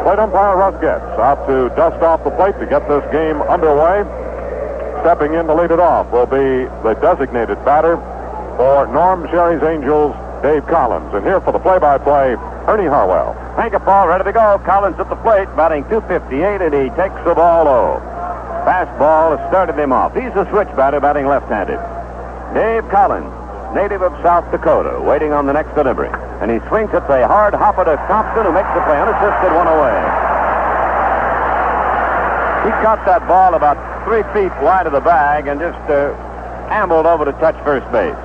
Plate umpire Russ Getz out to dust off the plate to get this game underway. Stepping in to lead it off will be the designated batter for Norm Sherry's Angels, Dave Collins. And here for the play-by-play, Ernie Harwell. Thank you, Paul. Ready to go. Collins at the plate, batting .258, and he takes the ball low. Fastball has started him off. He's a switch batter, batting left-handed. Dave Collins, native of South Dakota, waiting on the next delivery. And he swings at a hard hopper to Thompson, who makes the play. Unassisted, one away. He caught that ball about 3 feet wide of the bag and just ambled over to touch first base.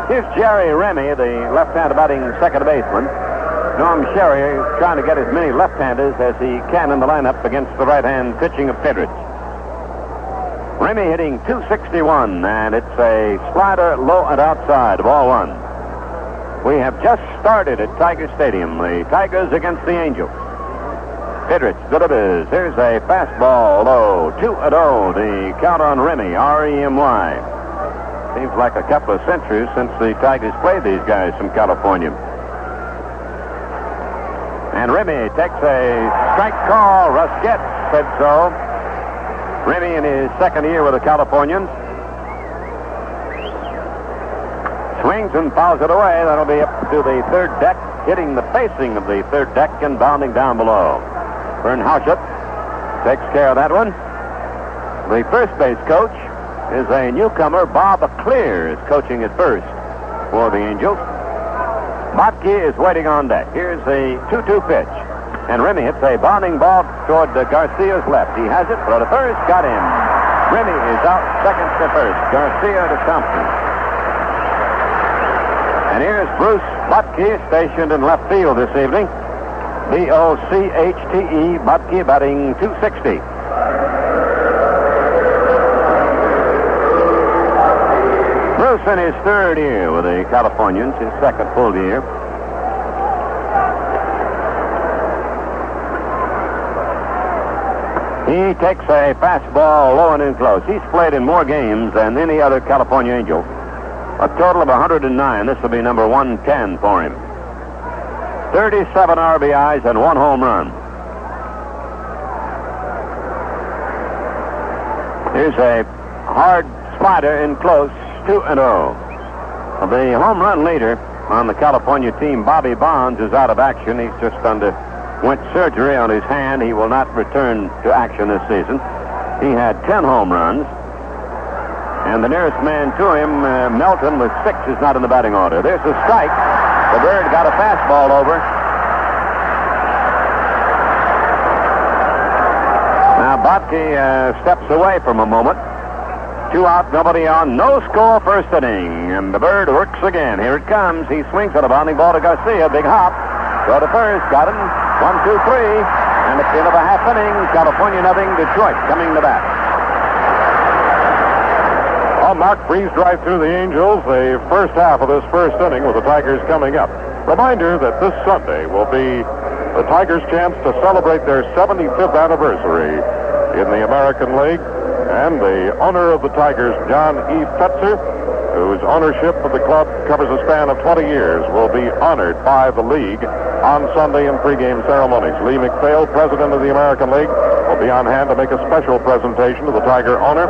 Here's Jerry Remy, the left-handed batting second baseman. Norm Sherry trying to get as many left-handers as he can in the lineup against the right-hand pitching of Pedrich. Remy hitting .261, and it's a slider low and outside, ball one. We have just started at Tiger Stadium. The Tigers against the Angels. Pedrich delivers. Here's a fastball low, 2-0. The count on Remy, R-E-M-Y. Seems like a couple of centuries since the Tigers played these guys from California. And Remy takes a strike call. Russ Getz said so. Remy in his second year with the Californians. Swings and fouls it away. That'll be up to the third deck, hitting the facing of the third deck and bounding down below. Vern Hauschep takes care of that one. The first base coach is a newcomer. Bob Clear is coaching at first for the Angels. Botke is waiting on deck. Here's the 2-2 pitch. And Remy hits a bounding ball toward Garcia's left. He has it. Throw to first. Got him. Remy is out second to first. Garcia to Thompson. And here's Bruce Botke, stationed in left field this evening. B-O-C-H-T-E. Botke batting .260. Bruce in his third year with the Californians, his second full year. He takes a fastball low and in close. He's played in more games than any other California Angel. A total of 109. This will be number 110 for him. 37 RBIs and 1 home run. Here's a hard slider in close, 2-0. The home run leader on the California team, Bobby Bonds, is out of action. He's just underwent surgery on his hand. He will not return to action this season. He had 10 home runs. And the nearest man to him, Melton, with 6, is not in the batting order. There's a strike. The Bird got a fastball over. Now Botke steps away from a moment. 2 out, nobody on. No score, first inning. And the Bird works again. Here it comes. He swings at a bounding ball to Garcia. Big hop. Go to first. Got him. 1, 2, 3. And at the end of a half inning, California nothing. Detroit coming to bat. Well, Mark breezed right through the Angels the first half of this first inning with the Tigers coming up. Reminder that this Sunday will be the Tigers' chance to celebrate their 75th anniversary in the American League. And the owner of the Tigers, John E. Fetzer, whose ownership of the club covers a span of 20 years, will be honored by the league on Sunday in pregame ceremonies. Lee McPhail, president of the American League, will be on hand to make a special presentation to the Tiger owner.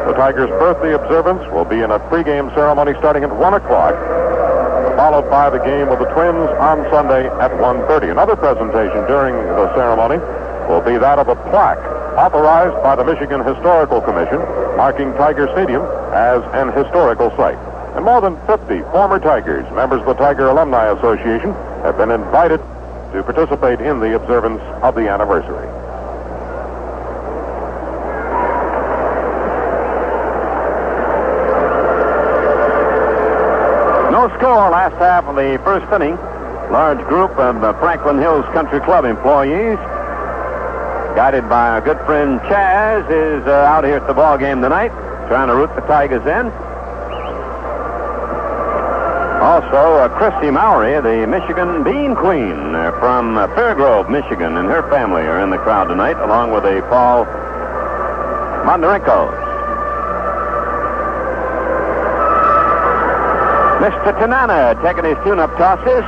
The Tigers' birthday observance will be in a pregame ceremony starting at 1 o'clock, followed by the game with the Twins on Sunday at 1:30. Another presentation during the ceremony will be that of a plaque authorized by the Michigan Historical Commission, marking Tiger Stadium as an historical site. And more than 50 former Tigers, members of the Tiger Alumni Association, have been invited to participate in the observance of the anniversary. No score last half of the first inning. Large group of Franklin Hills Country Club employees, guided by our good friend Chaz, is out here at the ball game tonight, trying to root the Tigers in. Also, Christy Mowry, the Michigan Bean Queen from Fairgrove, Michigan, and her family are in the crowd tonight, along with a Paul Mondarenko. Mr. Tanana taking his tune-up tosses.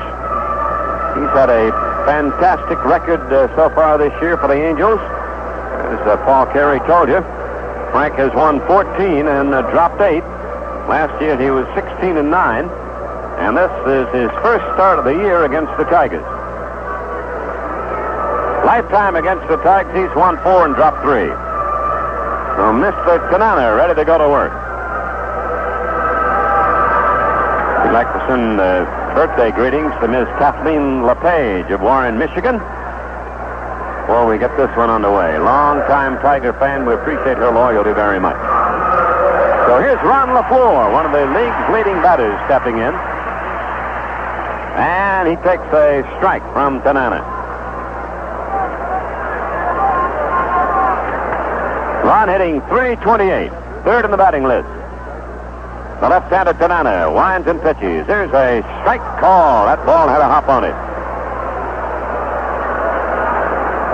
He's had a fantastic record so far this year for the Angels. As Paul Carey told you, Frank has won 14 and dropped 8. Last year he was 16-9, and this is his first start of the year against the Tigers. Lifetime against the Tigers, he's won 4 and dropped 3. So Mr. Tanana ready to go to work. We'd like to send birthday greetings to Ms. Kathleen LePage of Warren, Michigan. Before we get this one underway. Long-time Tiger fan. We appreciate her loyalty very much. So here's Ron LaFleur, one of the league's leading batters, stepping in. And he takes a strike from Tanana. Ron hitting .328, third in the batting list. The left-hander Tanana winds and pitches. There's a strike call. That ball had a hop on it.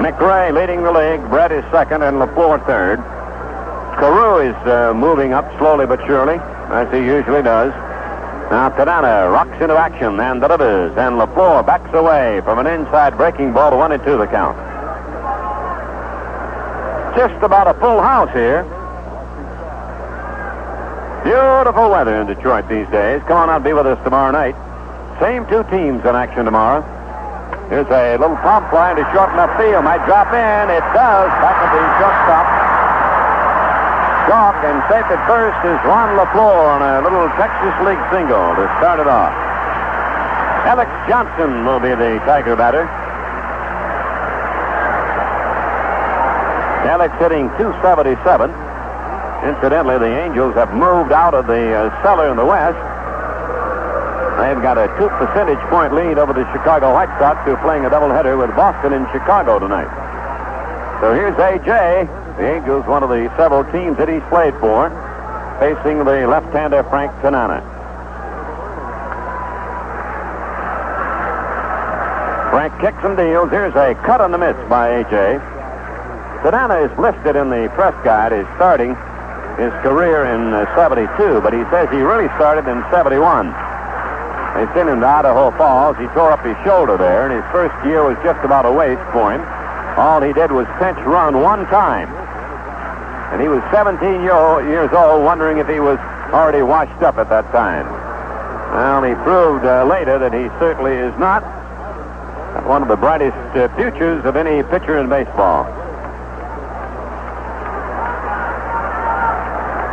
McRae leading the league. Brett is second and LaFleur third. Carew is moving up slowly but surely, as he usually does. Now Tanana rocks into action and delivers, and LaFleur backs away from an inside breaking ball to 1-2 the count. Just about a full house here. Beautiful weather in Detroit these days. Come on out and be with us tomorrow night. Same two teams in action tomorrow. Here's a little pump fly into short left field. Might drop in. It does. Back at the shortstop. Chalk, and safe at first is Ron LaFleur on a little Texas League single to start it off. Alex Johnson will be the Tiger batter. Alex hitting .277. Incidentally, the Angels have moved out of the cellar in the West. They've got a 2 percentage point lead over the Chicago White Sox, who are playing a doubleheader with Boston and Chicago tonight. So here's A.J., the Angels, one of the several teams that he's played for, facing the left-hander Frank Tanana. Frank kicks and deals. Here's a cut on the mitts by A.J. Tanana is listed in the press guide as starting his career in 72, but he says he really started in 71. They sent him to Idaho Falls. He tore up his shoulder there, and his first year was just about a waste for him. All he did was pinch run one time. And he was 17 years old, wondering if he was already washed up at that time. Well, he proved later that he certainly is not. One of the brightest futures of any pitcher in baseball.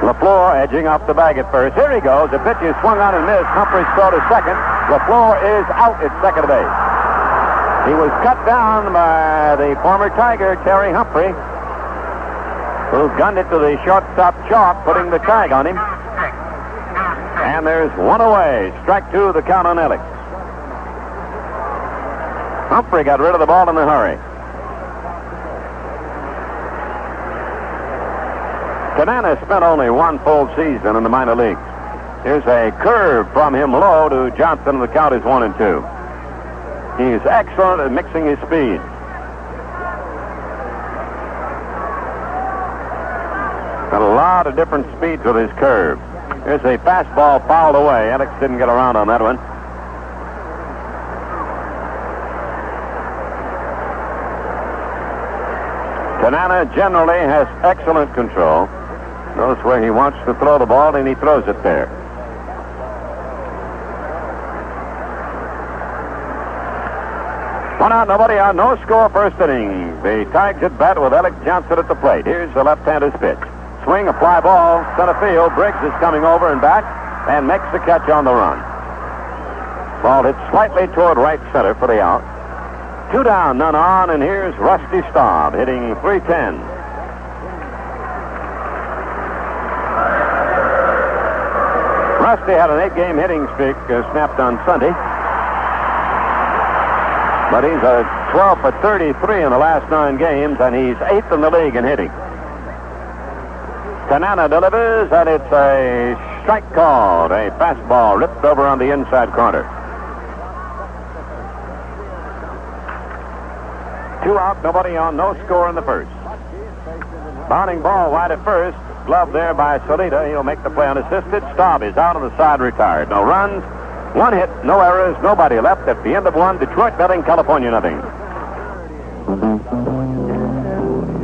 LaFleur edging off the bag at first. Here he goes. The pitch is swung on and missed. Humphreys throw to second. LaFleur is out at second base. He was cut down by the former Tiger, Terry Humphrey, who gunned it to the shortstop Chalk, putting the tag on him. And there's one away. Strike 2, the count on Alex. Humphrey got rid of the ball in a hurry. Tanana spent only one full season in the minor leagues. Here's a curve from him low to Johnson, and the count is 1-2. He's excellent at mixing his speed. Got a lot of different speeds with his curve. Here's a fastball fouled away. Alex didn't get around on that one. Tanana generally has excellent control. Knows where he wants to throw the ball, and he throws it there. One out, nobody on, no score, first inning. The Tigers at bat with Alex Johnson at the plate. Here's the left-hander's pitch. Swing, a fly ball, center field. Briggs is coming over and back and makes the catch on the run. Ball hit slightly toward right center for the out. 2 down, none on, and here's Rusty Staub hitting .310. Rusty had an 8-game hitting streak snapped on Sunday. But he's a 12 for 33 in the last 9 games, and he's 8th in the league in hitting. Tanana delivers, and it's a strike called. A fastball ripped over on the inside corner. 2 out, nobody on, no score in the first. Bounding ball wide at first. Glove there by Solita. He'll make the play unassisted. Staub is out on the side, retired. No runs, 1 hit, no errors, nobody left. At the end of 1, Detroit nothing, California nothing.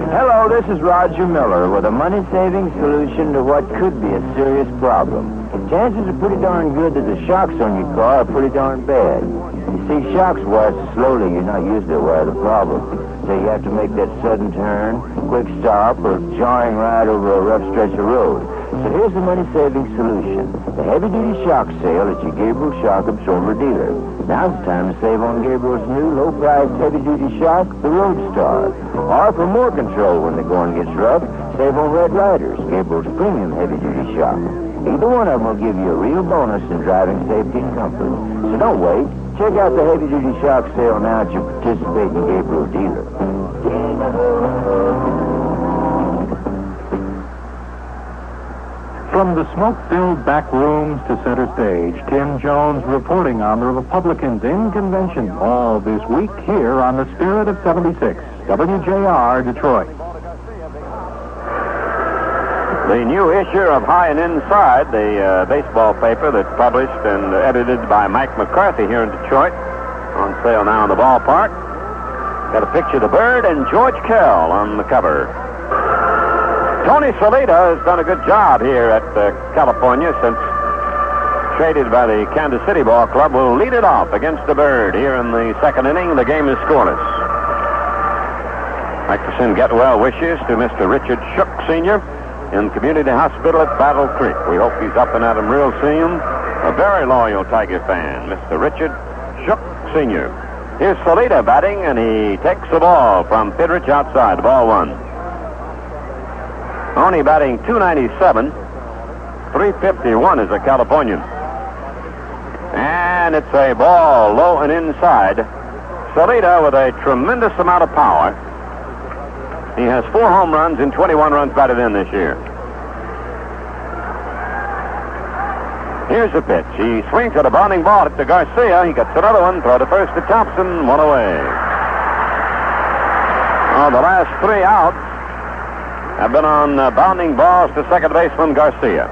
Hello, this is Roger Miller with a money-saving solution to what could be a serious problem. Chances are pretty darn good that the shocks on your car are pretty darn bad. You see, shocks wear so slowly you're not used to where the problem. So you have to make that sudden turn, quick stop, or jarring ride over a rough stretch of road. So here's the money-saving solution. The heavy-duty shock sale at your Gabriel Shock Absorber dealer. Now's the time to save on Gabriel's new low-priced heavy-duty shock, the Roadstar. Or for more control when the going gets rough, save on Red Riders, Gabriel's premium heavy-duty shock. Either one of them will give you a real bonus in driving safety and comfort. So don't wait. Check out the heavy-duty shock sale now at your participating Gabriel dealer. From the smoke-filled back rooms to center stage, Tim Jones reporting on the Republicans in convention all this week here on the Spirit of 76, WJR Detroit. The new issue of High and Inside, the baseball paper that's published and edited by Mike McCarthy here in Detroit, on sale now in the ballpark. Got a picture of the Bird and George Kell on the cover. Tony Solita has done a good job here at California since traded by the Kansas City Ball Club. Will lead it off against the Bird here in the second inning. The game is scoreless. I'd like to send get well wishes to Mr. Richard Shook, Sr. in Community Hospital at Battle Creek. We hope he's up and at him real soon. A very loyal Tiger fan, Mr. Richard Shook, Sr. Here's Solita batting, and he takes the ball from Pidrich outside. Ball one. Only batting .297, .351 is a Californian. And it's a ball low and inside. Solita with a tremendous amount of power. He has 4 home runs and 21 runs batted in this year. Here's the pitch. He swings at a bounding ball to Garcia. He gets another one. Throw to first to Thompson. One away. Oh, the last 3 outs have been on bounding balls to second baseman Garcia.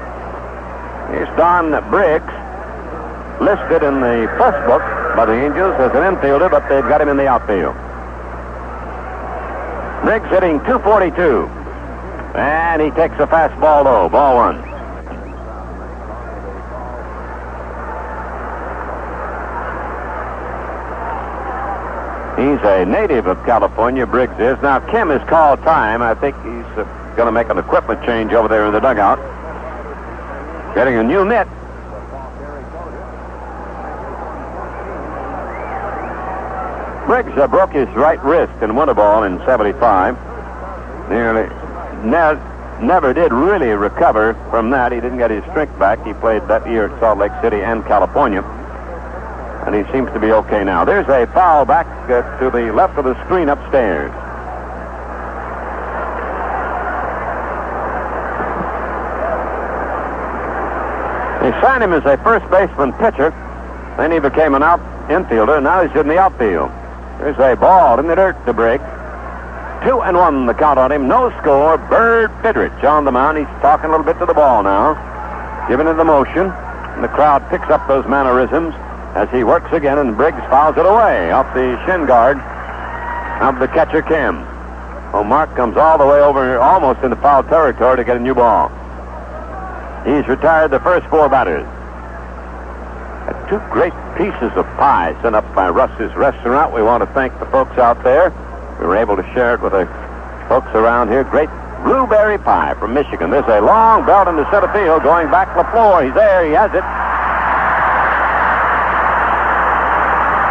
Here's Don Briggs, listed in the plus book by the Angels as an infielder, but they've got him in the outfield. Briggs hitting .242, and he takes a fastball low. Ball one. He's a native of California, Briggs is. Now, Kim has called time. I think he's going to make an equipment change over there in the dugout. Getting a new mitt. Briggs broke his right wrist in winter ball in '75. Never did really recover from that. He didn't get his strength back. He played that year at Salt Lake City and California. And he seems to be okay now. There's a foul back to the left of the screen upstairs. They signed him as a first baseman pitcher. Then he became an infielder. Now he's in the outfield. There's a ball in the dirt to Briggs. 2-1 the count on him. No score. Bird Pidrich on the mound. He's talking a little bit to the ball now, giving it the motion. And the crowd picks up those mannerisms as he works again, and Briggs fouls it away off the shin guard of the catcher, Kim. Well, Mark comes all the way over almost into foul territory to get a new ball. He's retired the first 4 batters. 2 great pieces of pie sent up by Russ's Restaurant. We want to thank the folks out there. We were able to share it with the folks around here. Great blueberry pie from Michigan. There's a long belt into center field going back LaFleur. He's there. He has it.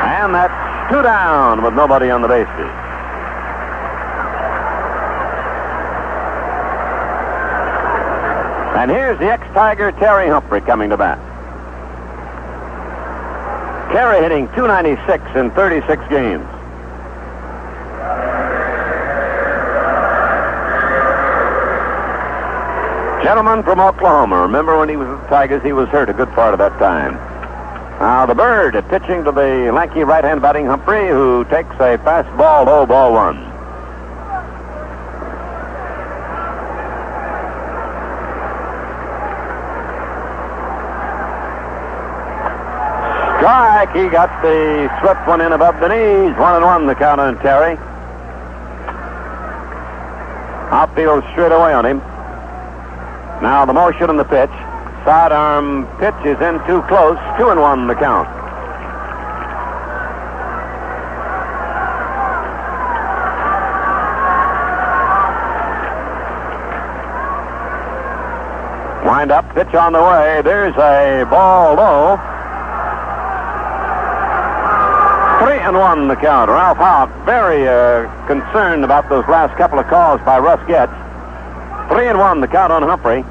And that's 2 down with nobody on the bases. And here's the ex-Tiger Terry Humphrey coming to bat. Terry hitting .296 in 36 games. Gentleman from Oklahoma. Remember when he was with the Tigers, he was hurt a good part of that time. Now the Bird pitching to the lanky right-hand batting Humphrey, who takes a fastball low, ball one. Strike. He got the swift one in above the knees. 1-1 the count on Terry. Outfield straight away on him. Now the motion and the pitch. Sidearm pitch is in too close. 2-1 the count. Wind up, pitch on the way. There's a ball low. 3-1 the count. Ralph Houk very concerned about those last couple of calls by Russ Getz. 3-1 the count on Humphrey.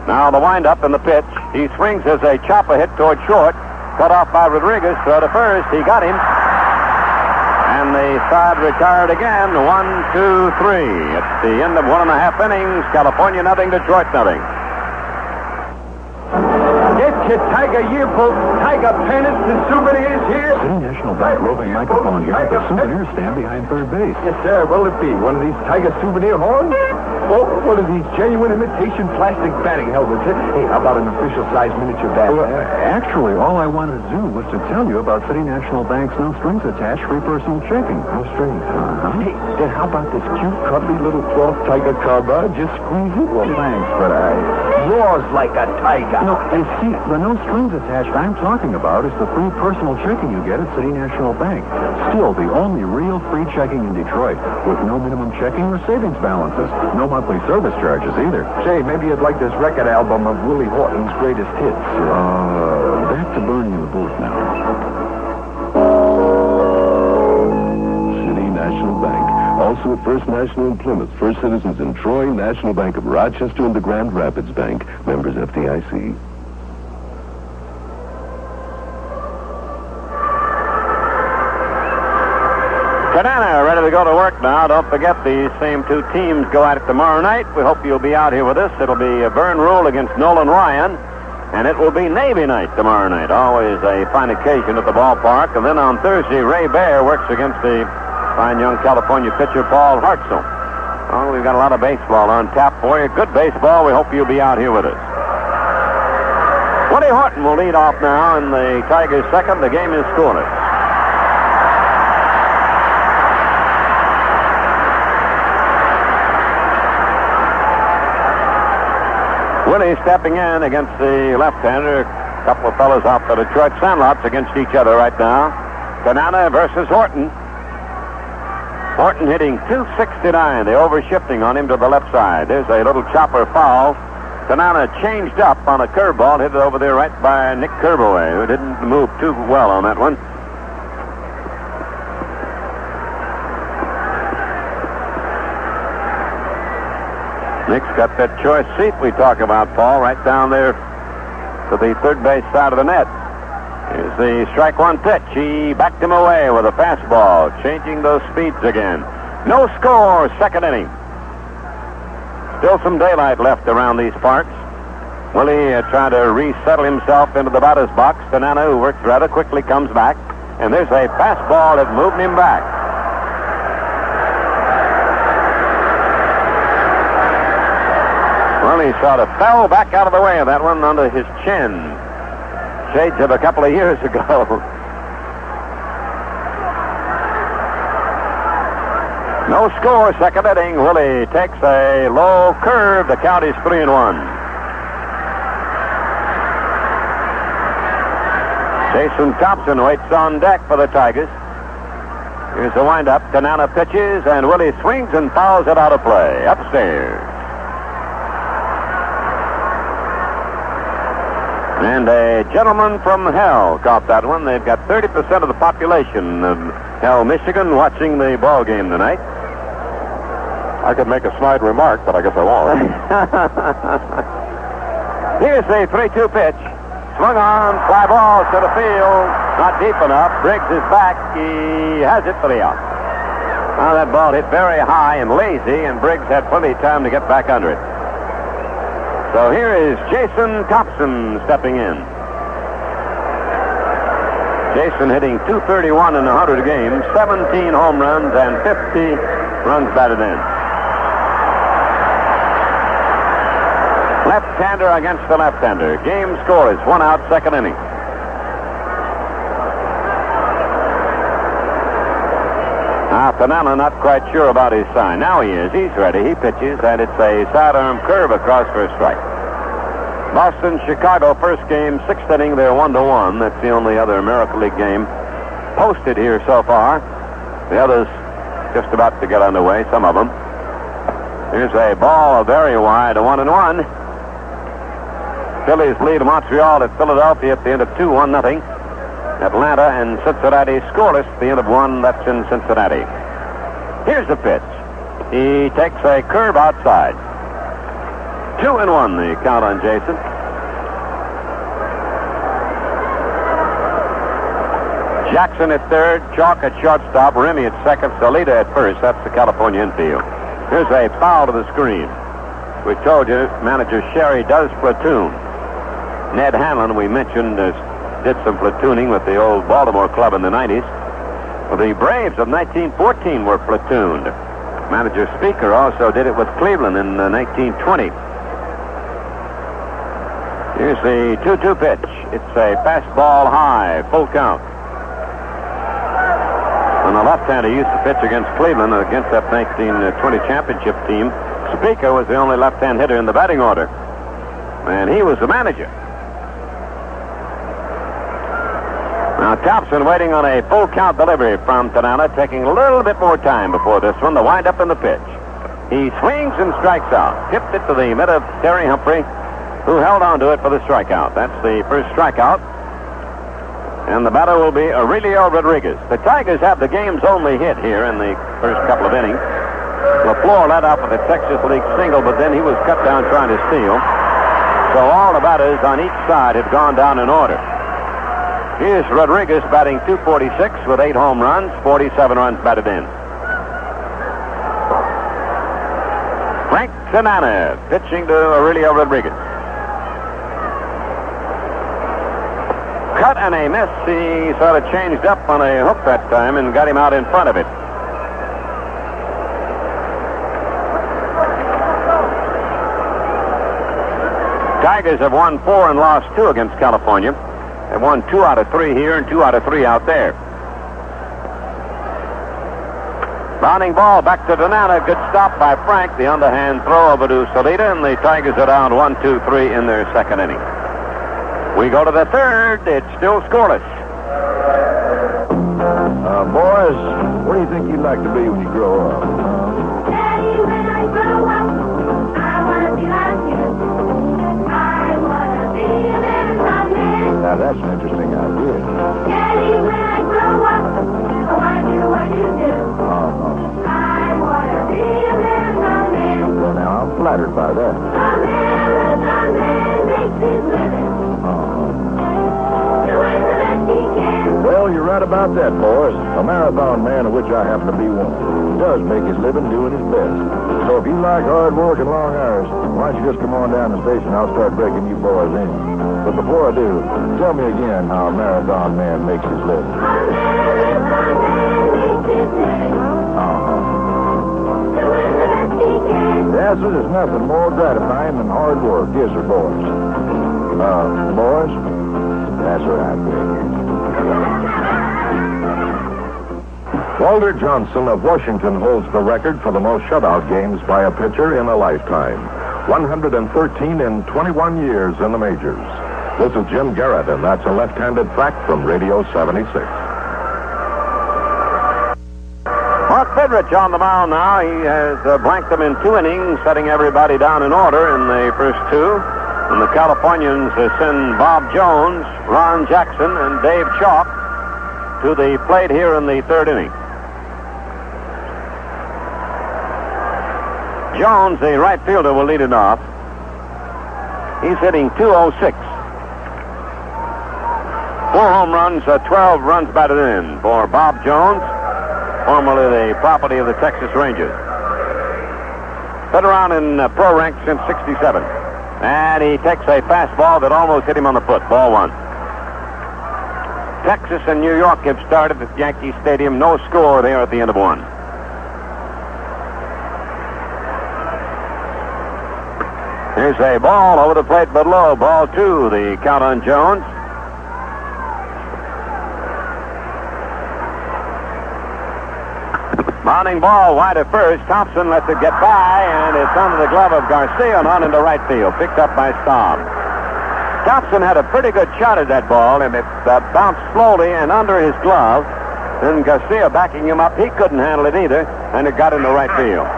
Now the wind-up and the pitch. He swings as a chopper hit toward short. Cut off by Rodriguez. Throw to first. He got him. And the side retired again. 1, 2, 3. It's the end of 1.5 innings. California nothing, Detroit nothing. Get your Tiger yearbook, Tiger pennants and souvenirs here. City National Bank roving microphone here at the souvenir stand behind third base. Yes, sir. Will it be one of these Tiger souvenir horns? Or one of these genuine imitation plastic batting helmets? Hey, how about an official-sized miniature bat? Well, actually, all I wanted to do was to tell you about City National Bank's no strings attached free personal checking. No strings. Hey, then how about this cute, cuddly little cloth Tiger card? Just squeeze it. Well, thanks, but roars like a tiger. No, and see, the no strings attached I'm talking about is the free personal checking you get at City National Bank. Still the only real free checking in Detroit, with no minimum checking or savings balances. No monthly service charges either. Say, maybe you'd like this record album of Willie Horton's greatest hits. Back to Bernie in the booth now. City National Bank. Also at First National in Plymouth, First Citizens in Troy, National Bank of Rochester, and the Grand Rapids Bank. Members FDIC. Tanana ready to go to work now. Don't forget these same two teams go at it tomorrow night. We hope you'll be out here with us. It'll be Vern Rule against Nolan Ryan. And it will be Navy night tomorrow night. Always a fine occasion at the ballpark. And then on Thursday, Ray Bear works against the fine young California pitcher Paul Hartzell. Oh, we've got a lot of baseball on tap for you. Good baseball. We hope you'll be out here with us. Willie Horton will lead off now in the Tigers' second. The game is scoreless. Willie stepping in against the left-hander. A couple of fellows off the Detroit Sandlots against each other right now. Tanana versus Horton. Horton hitting .269. The overshifting on him to the left side. There's a little chopper foul. Tanana changed up on a curveball, hit it over there right by Nick Kerbaway, who didn't move too well on that one. Nick's got that choice seat we talk about, Paul, right down there to the third base side of the net. Here's the strike one pitch. He backed him away with a fastball, changing those speeds again. No score, second inning. Still some daylight left around these parts. Willie trying to resettle himself into the batter's box. Tanana, who works rather quickly, comes back. And there's a fastball that moved him back. Well, he sort of fell back out of the way of that one under his chin. Shades of a couple of years ago. No score, second inning. Willie takes a low curve. The count is 3-1. Jason Thompson waits on deck for the Tigers. Here's the windup. Tanana pitches, and Willie swings and fouls it out of play. Upstairs. And a gentleman from Hell caught that one. They've got 30% of the population of Hell, Michigan, watching the ball game tonight. I could make a snide remark, but I guess I won't. Here's the 3-2 pitch. Swung on, fly ball to the field. Not deep enough. Briggs is back. He has it for the out. Now that ball hit very high and lazy, and Briggs had plenty of time to get back under it. So here is Jason Thompson stepping in. Jason hitting .231 in 100 games, 17 home runs, and 50 runs batted in. Left-hander against the left-hander. Game scoreless, 1 out, second inning. Now, Tanana not quite sure about his sign. Now he is. He's ready. He pitches, and it's a sidearm curve across for a strike. Boston, Chicago, first game, sixth inning. They're 1-1. That's the only other American League game posted here so far. The others just about to get underway, some of them. Here's a ball very wide, a 1-1. Phillies lead Montreal at Philadelphia at the end of 2-1-0. Atlanta and Cincinnati scoreless at the end of 1. That's in Cincinnati. Here's the pitch. He takes a curve outside. 2-1 the count on Jason. Jackson at third, Chalk at shortstop, Remy at second, Salita at first. That's the California infield. Here's a foul to the screen. We told you manager Sherry does platoon. Ned Hanlon, we mentioned, did some platooning with the old Baltimore club in the 90s. Well, the Braves of 1914 were platooned. Manager Speaker also did it with Cleveland in 1920. Here's the 2-2 pitch. It's a fastball high, full count. When the left-hander used to pitch against Cleveland against that 1920 championship team, Speaker was the only left-hand hitter in the batting order. And he was the manager. Now, Thompson waiting on a full count delivery from Tanana, taking a little bit more time before this one. The wind-up in the pitch. He swings and strikes out. Tipped it to the mid of Terry Humphrey, who held on to it for the strikeout. That's the first strikeout. And the batter will be Aurelio Rodriguez. The Tigers have the game's only hit here in the first couple of innings. LaFleur led off with a Texas League single, but then he was cut down trying to steal. So all the batters on each side have gone down in order. Here's Rodriguez batting .246 with 8 home runs, 47 runs batted in. Frank Tanana pitching to Aurelio Rodriguez. Cut and a miss. He sort of changed up on a hook that time and got him out in front of it. Tigers have won 4 and lost 2 against California. They've won 2 out of 3 here and 2 out of 3 out there. Bounding ball back to Tanana. Good stop by Frank. The underhand throw over to Salita, and the Tigers are down 1-2-3 in their second inning. We go to the third. It's still scoreless. Boys, what do you think you'd like to be when you grow up? Daddy, when I grow up, I want to be like you. I want to be a man. Now, that's an interesting idea. Daddy, when I grow up, I want to do what you do. I want to be a man. Well, now, I'm flattered by that. A man makes his living. Doing the best he can. Well, you're right about that, boys. A marathon man, of which I happen to be one, does make his living doing his best. So if you like hard work and long hours, why don't you just come on down to the station? I'll start breaking you boys in. But before I do, tell me again how a marathon man makes his living. A marathon man makes his living. Doing the best he can. Yes, there's nothing more gratifying than hard work, is there, boys? Boys? That's right, Greg. Walter Johnson of Washington holds the record for the most shutout games by a pitcher in a lifetime. 113 in 21 years in the majors. This is Jim Garrett, and that's a left-handed fact from Radio 76. Mark Fidrich on the mound now. He has blanked them in 2 innings, setting everybody down in order in the first 2. And the Californians send Bob Jones, Ron Jackson, and Dave Chalk to the plate here in the 3rd inning. Jones, the right fielder, will lead it off. He's hitting .206. 4 home runs, 12 runs batted in for Bob Jones, formerly the property of the Texas Rangers. Been around in pro ranks since '67. And he takes a fastball that almost hit him on the foot. Ball 1. Texas and New York have started at Yankee Stadium. No score there at the end of 1. Here's a ball over the plate but low. Ball 2. The count on Jones. Mounting ball wide at first. Thompson lets it get by, and it's under the glove of Garcia and on into right field. Picked up by Staub. Thompson had a pretty good shot at that ball, and it bounced slowly and under his glove. Then Garcia backing him up. He couldn't handle it either, and it got into right field.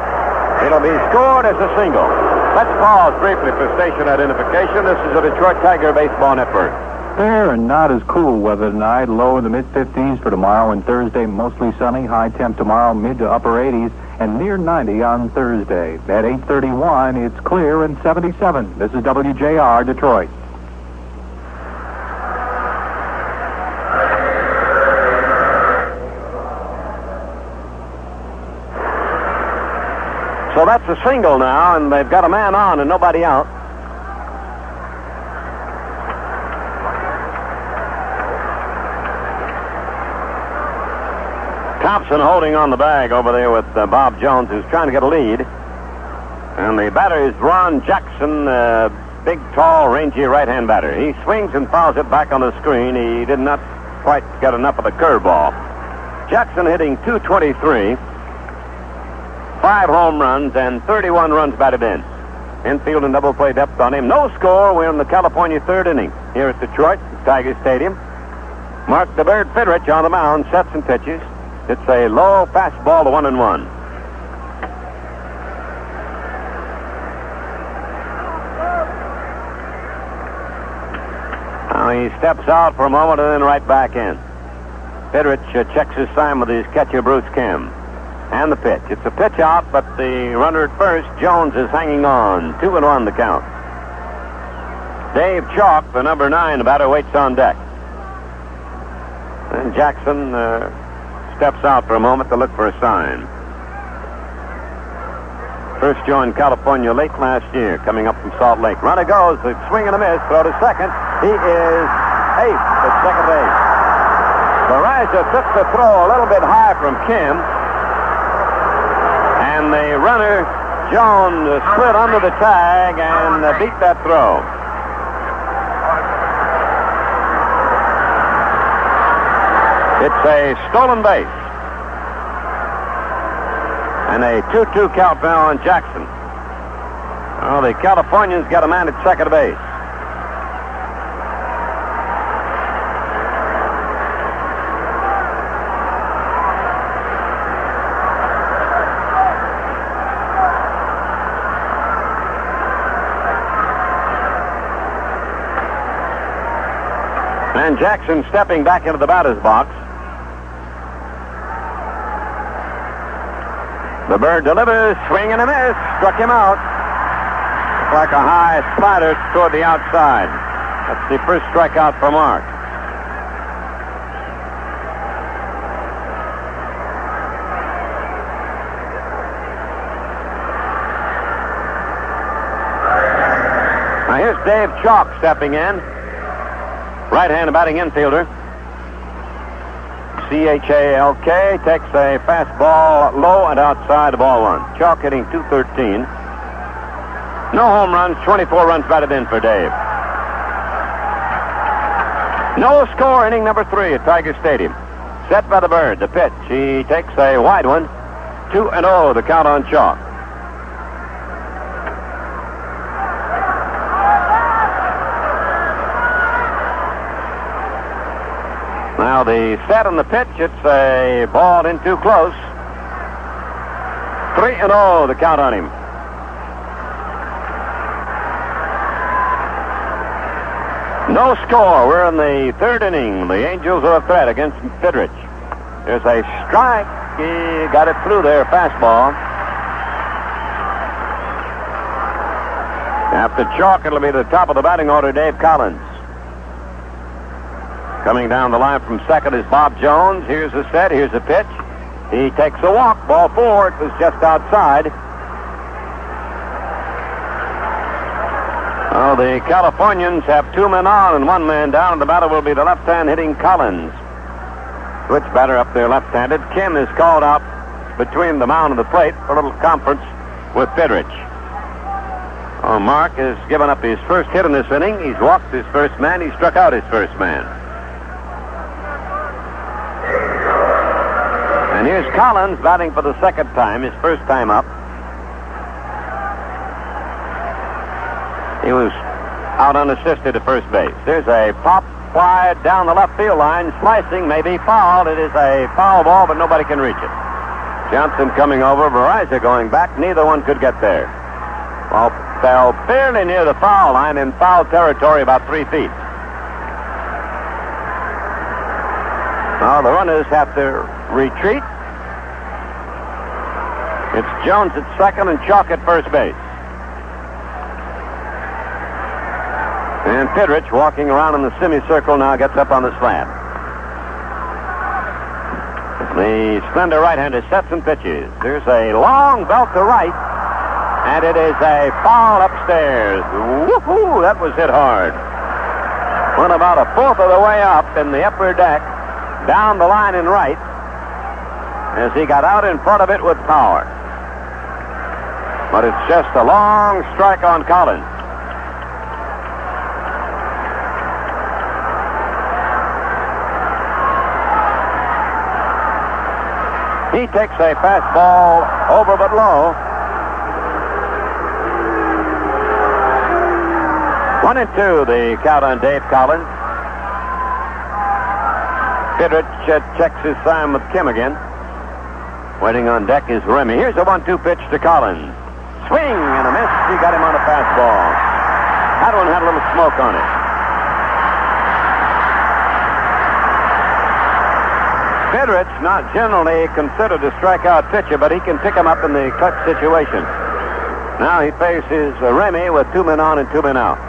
It'll be scored as a single. Let's pause briefly for station identification. This is the Detroit Tiger Baseball Network. Fair and not as cool weather tonight. Low in the mid-50s for tomorrow, and Thursday mostly sunny. High temp tomorrow, mid to upper 80s, and near 90 on Thursday. At 8:31, it's clear and 77. This is WJR Detroit. So that's a single now, and they've got a man on and nobody out. Thompson holding on the bag over there with Bob Jones, who's trying to get a lead. And the batter is Ron Jackson, big, tall, rangy right-hand batter. He swings and fouls it back on the screen. He did not quite get enough of the curveball. Jackson hitting .223, 5 home runs, and 31 runs batted in. Infield and double play depth on him. No score. We're in the California third inning here at Detroit, Tiger Stadium. Mark the Bird Fidrich on the mound, sets and pitches. It's a low fastball to 1-1. Now he steps out for a moment and then right back in. Fidrich checks his sign with his catcher, Bruce Kim. And the pitch. It's a pitch out, but the runner at first, Jones, is hanging on. 2-1 the count. Dave Chalk, the number 9 batter, waits on deck. And Jackson steps out for a moment to look for a sign. First joined California late last year, coming up from Salt Lake. Runner goes, a swing and a miss, throw to second. He is ace at second base. Baraja took the throw a little bit high from Kim. And the runner, Jones, slid under the tag and beat that throw. It's a stolen base. And a 2-2 count now on Jackson. Well, the Californians got a man at second base. And Jackson stepping back into the batter's box. The Bird delivers, swing and a miss, struck him out. Like a high slider toward the outside. That's the first strikeout for Mark. Now here's Dave Chalk stepping in. Right-handed batting infielder. C-H-A-L-K takes a fastball low and outside the ball one. Chalk hitting .213. No home runs, 24 runs batted in for Dave. No score, inning number 3 at Tiger Stadium. Set by the Bird, the pitch. He takes a wide one. 2-0, the count on Chalk. Now the set on the pitch, it's a ball in too close. 3-0, the count on him. No score. We're in the third inning. The Angels are a threat against Fidrich. There's a strike. He got it through there, fastball. After Chalk, it'll be the top of the batting order, Dave Collins. Coming down the line from second is Bob Jones. Here's the set. Here's the pitch. He takes a walk. Ball 4. It was just outside. Oh, the Californians have 2 men on and 1 man down, and the batter will be the left-hand hitting Collins. Switch batter up there left-handed. Kim is called out between the mound and the plate for a little conference with Fidrich. Oh, Mark has given up his first hit in this inning. He's walked his first man. He struck out his first man. And here's Collins batting for the second time, his first time up. He was out unassisted at first base. There's a pop fly down the left field line, slicing, maybe fouled. It is a foul ball, but nobody can reach it. Johnson coming over, Verizon going back. Neither one could get there. Ball fell fairly near the foul line in foul territory, about 3 feet. Now the runners have to retreat. It's Jones at second and Chalk at first base. And Pidrich, walking around in the semicircle now, gets up on the slant. The slender right-hander sets and pitches. There's a long belt to right, and it is a foul upstairs. Woohoo! That was hit hard. Went about a fourth of the way up in the upper deck, down the line and right, as he got out in front of it with power. But it's just a long strike on Collins. He takes a fastball over but low. 1-2, the count on Dave Collins. Pidrich checks his sign with Kim again. Waiting on deck is Remy. Here's a 1-2 pitch to Collins. Swing and a miss. He got him on a fastball. That one had a little smoke on it. Pidrich, not generally considered a strikeout pitcher, but he can pick him up in the clutch situation. Now he faces Remy with 2 men on and 2 men out.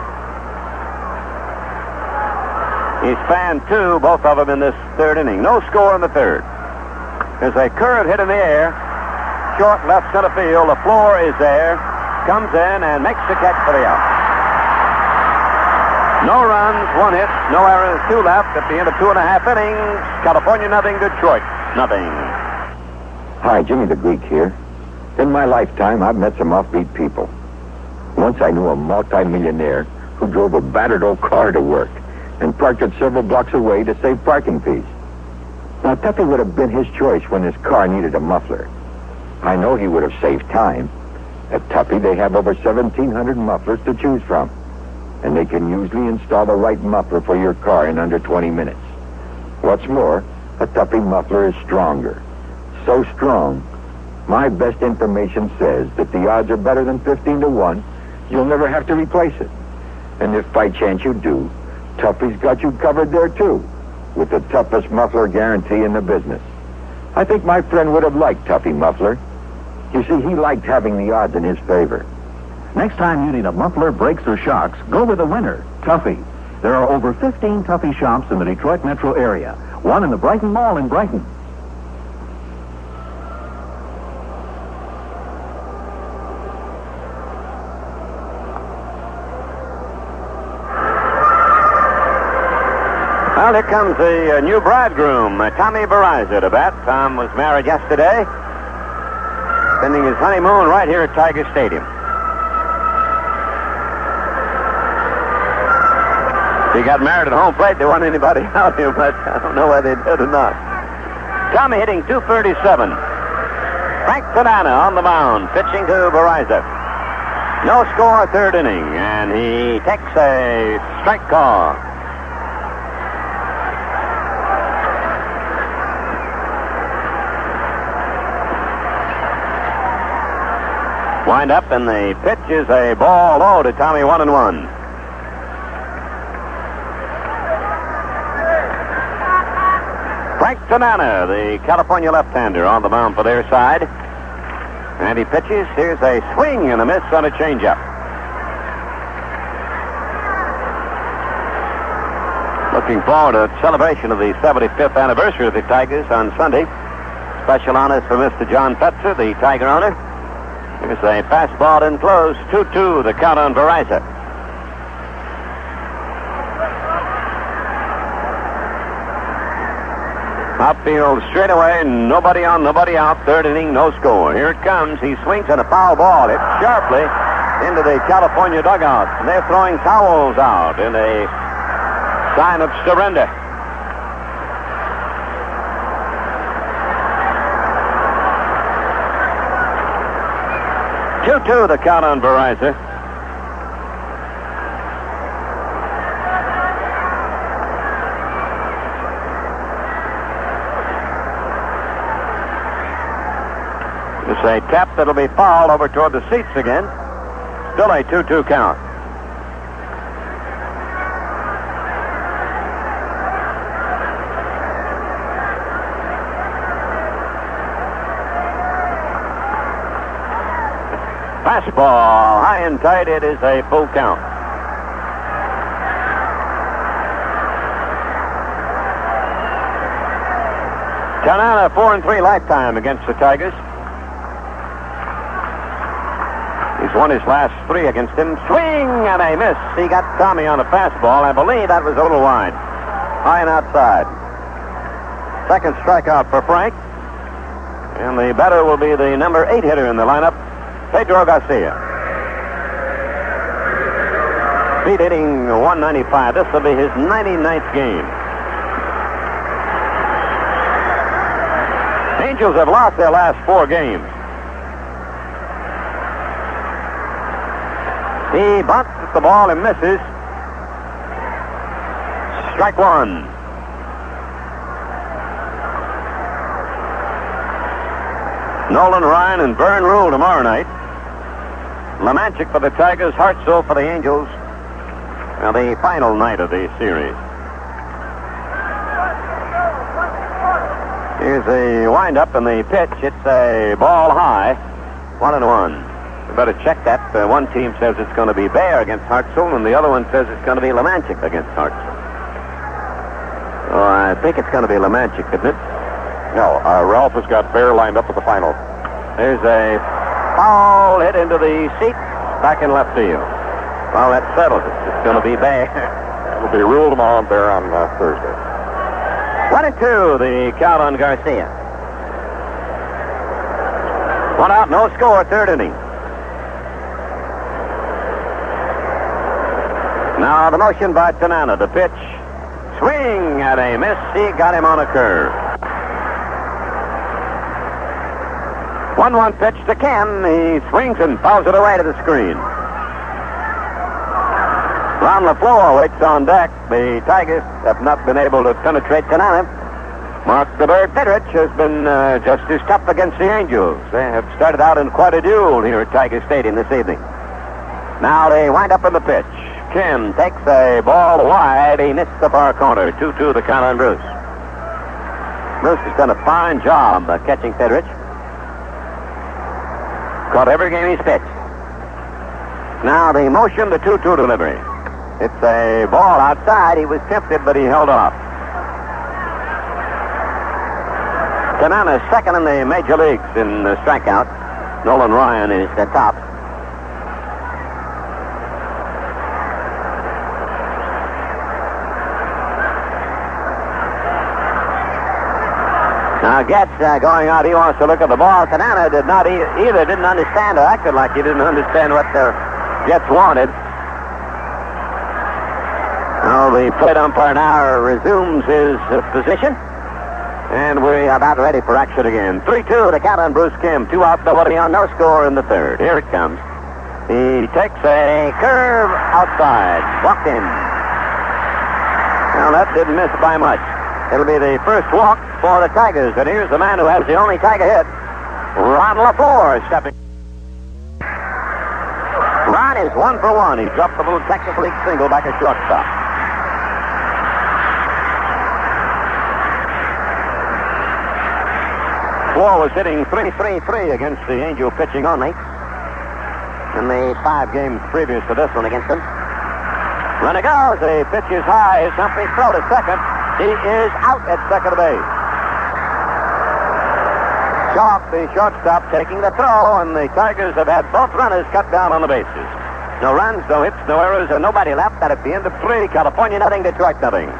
He's fanned 2, both of them in this third inning. No score in the third. There's a curve hit in the air. Short left center field. The floor is there. Comes in and makes the catch for the out. No runs, 1 hit, no errors, 2 left at the end of 2.5 innings. California nothing, Detroit nothing. Hi, Jimmy the Greek here. In my lifetime, I've met some offbeat people. Once I knew a multi-millionaire who drove a battered old car to work and parked it several blocks away to save parking fees. Now, Tuffy would have been his choice when his car needed a muffler. I know he would have saved time. At Tuffy, they have over 1,700 mufflers to choose from. And they can usually install the right muffler for your car in under 20 minutes. What's more, a Tuffy muffler is stronger. So strong, my best information says that the odds are better than 15-1. You'll never have to replace it. And if by chance you do, Tuffy's got you covered there too, with the toughest muffler guarantee in the business. I think my friend would have liked Tuffy muffler. You see, he liked having the odds in his favor. Next time you need a muffler, brakes, or shocks, go with a winner, Tuffy. There are over 15 Tuffy shops in the Detroit metro area. One in the Brighton Mall in Brighton. Well, here comes the new bridegroom, Tommy Verizon, to bat. Tom was married yesterday, spending his honeymoon right here at Tiger Stadium. He got married at home plate. There wasn't anybody out here, but I don't know whether they did or not. Tommy hitting .237. Frank Tanana on the mound, pitching to Verizon. No score, third inning, and he takes a strike call. Wind up, and the pitch is a ball low to Tommy, 1-1. Frank Tanana, the California left-hander, on the mound for their side. And he pitches. Here's a swing and a miss on a changeup. Looking forward to a celebration of the 75th anniversary of the Tigers on Sunday. Special honors for Mr. John Fetzer, the Tiger owner. Here's a fastball in close. 2-2, the count on Verizon. Outfield straightaway, nobody on, nobody out. Third inning, no score. Here it comes. He swings at a foul ball. Hit sharply into the California dugout. And they're throwing towels out in a sign of surrender. 2-2 the count on Verizon. It's a tap that'll be fouled over toward the seats again. Still a 2-2 count. Fastball, high and tight. It is a full count. Tanana 4-3 lifetime against the Tigers. He's won his last 3 against him. Swing and a miss. He got Tommy on a fastball. I believe that was a little wide. High and outside. Second strikeout for Frank. And the batter will be the number 8 hitter in the lineup, Pedro Garcia. Speed hitting 195. This will be his 99th game. Angels have lost their last 4 games. He bunts at the ball and misses. Strike 1. Nolan Ryan and Vern Rule tomorrow night. Lemanchik for the Tigers, Hartzell for the Angels. Now the final night of the series. Here's a windup and the pitch. It's a ball high. 1-1. You better check that. One team says it's going to be Baer against Hartzell, and the other one says it's going to be Lemanchik against Hartzell. Oh, I think it's going to be Lemanchik, isn't it? No, Ralph has got Baer lined up at the final. There's a foul hit into the seat, back in left field. Well, that settles it. It's going to be Baer. It'll be Rule tomorrow and Baer on Thursday. 1-2, the count on Garcia. 1 out, no score, 3rd inning. Now the motion by Tanana, the pitch. Swing and a miss. He got him on a curve. 1-1 pitch to Ken. He swings and fouls it away to the screen. Ron LaFleur waits on deck. The Tigers have not been able to penetrate Tanana. Mark the Bird Fitterich has been just as tough against the Angels. They have started out in quite a duel here at Tiger Stadium this evening. Now they wind up in the pitch. Ken takes a ball wide. He missed the far corner. 2-2 the count on Bruce. Bruce has done a fine job catching Fitterich. Caught every game he's pitched. Now the motion, the 2-2 delivery. It's a ball outside. He was tempted, but he held off. Tanana second in the major leagues in strikeout. Nolan Ryan is the top. Now Getz going out. He wants to look at the ball. Tanana did not either didn't understand or acted like he didn't understand what the Getz wanted. Now the plate umpire now resumes his position. And we're about ready for action again. 3-2 the count on Bruce Kim. 2 out, nobody on, no score in the 3rd. Here it comes. He takes a curve outside. Walked in. Now that didn't miss by much. It'll be the first walk for the Tigers. And here's the man who has the only Tiger hit. Ron LaFleur stepping. Ron is 1 for 1. He dropped the little Texas League single back at shortstop. LaFleur was hitting .333 against the Angel pitching only in the 5 games previous to this one against them. Runner goes. The pitch is high. His company's throw to second. He is out at second base. Chalk, the shortstop, taking the throw, and the Tigers have had both runners cut down on the bases. No runs, no hits, no errors, and nobody left. That at the end of 3, California nothing, Detroit nothing.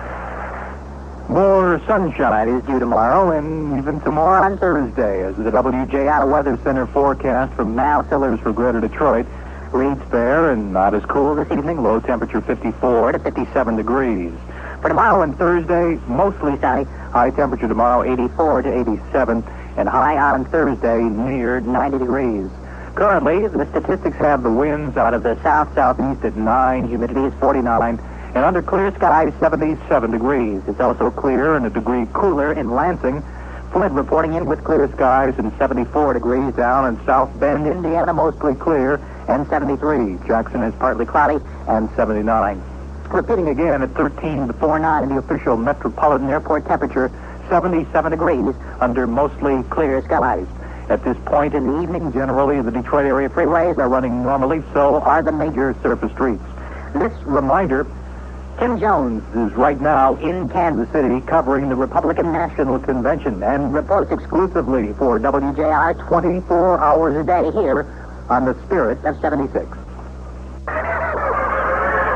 More sunshine is due tomorrow and even tomorrow on Thursday as the WJR Weather Center forecast from Mal Sillers for Greater Detroit reads fair and not as cool this evening. Low temperature 54 to 57 degrees. For tomorrow and Thursday, mostly sunny. High temperature tomorrow 84 to 87 and high on Thursday near 90 degrees. Currently, the statistics have the winds out of the south-southeast at 9, humidity is 49, and under clear skies, 77 degrees. It's also clear and a degree cooler in Lansing. Flint reporting in with clear skies and 74 degrees down in South Bend, Indiana, mostly clear, and 73. Jackson is partly cloudy and 79. Repeating again at 13-49 in the official Metropolitan Airport temperature, 77 degrees under mostly clear skies. At this point in the evening, generally, the Detroit area freeways are running normally, so are the major surface streets. This reminder, Tim Jones is right now in Kansas City covering the Republican National Convention and reports exclusively for WJR 24 hours a day here on the Spirit of 76.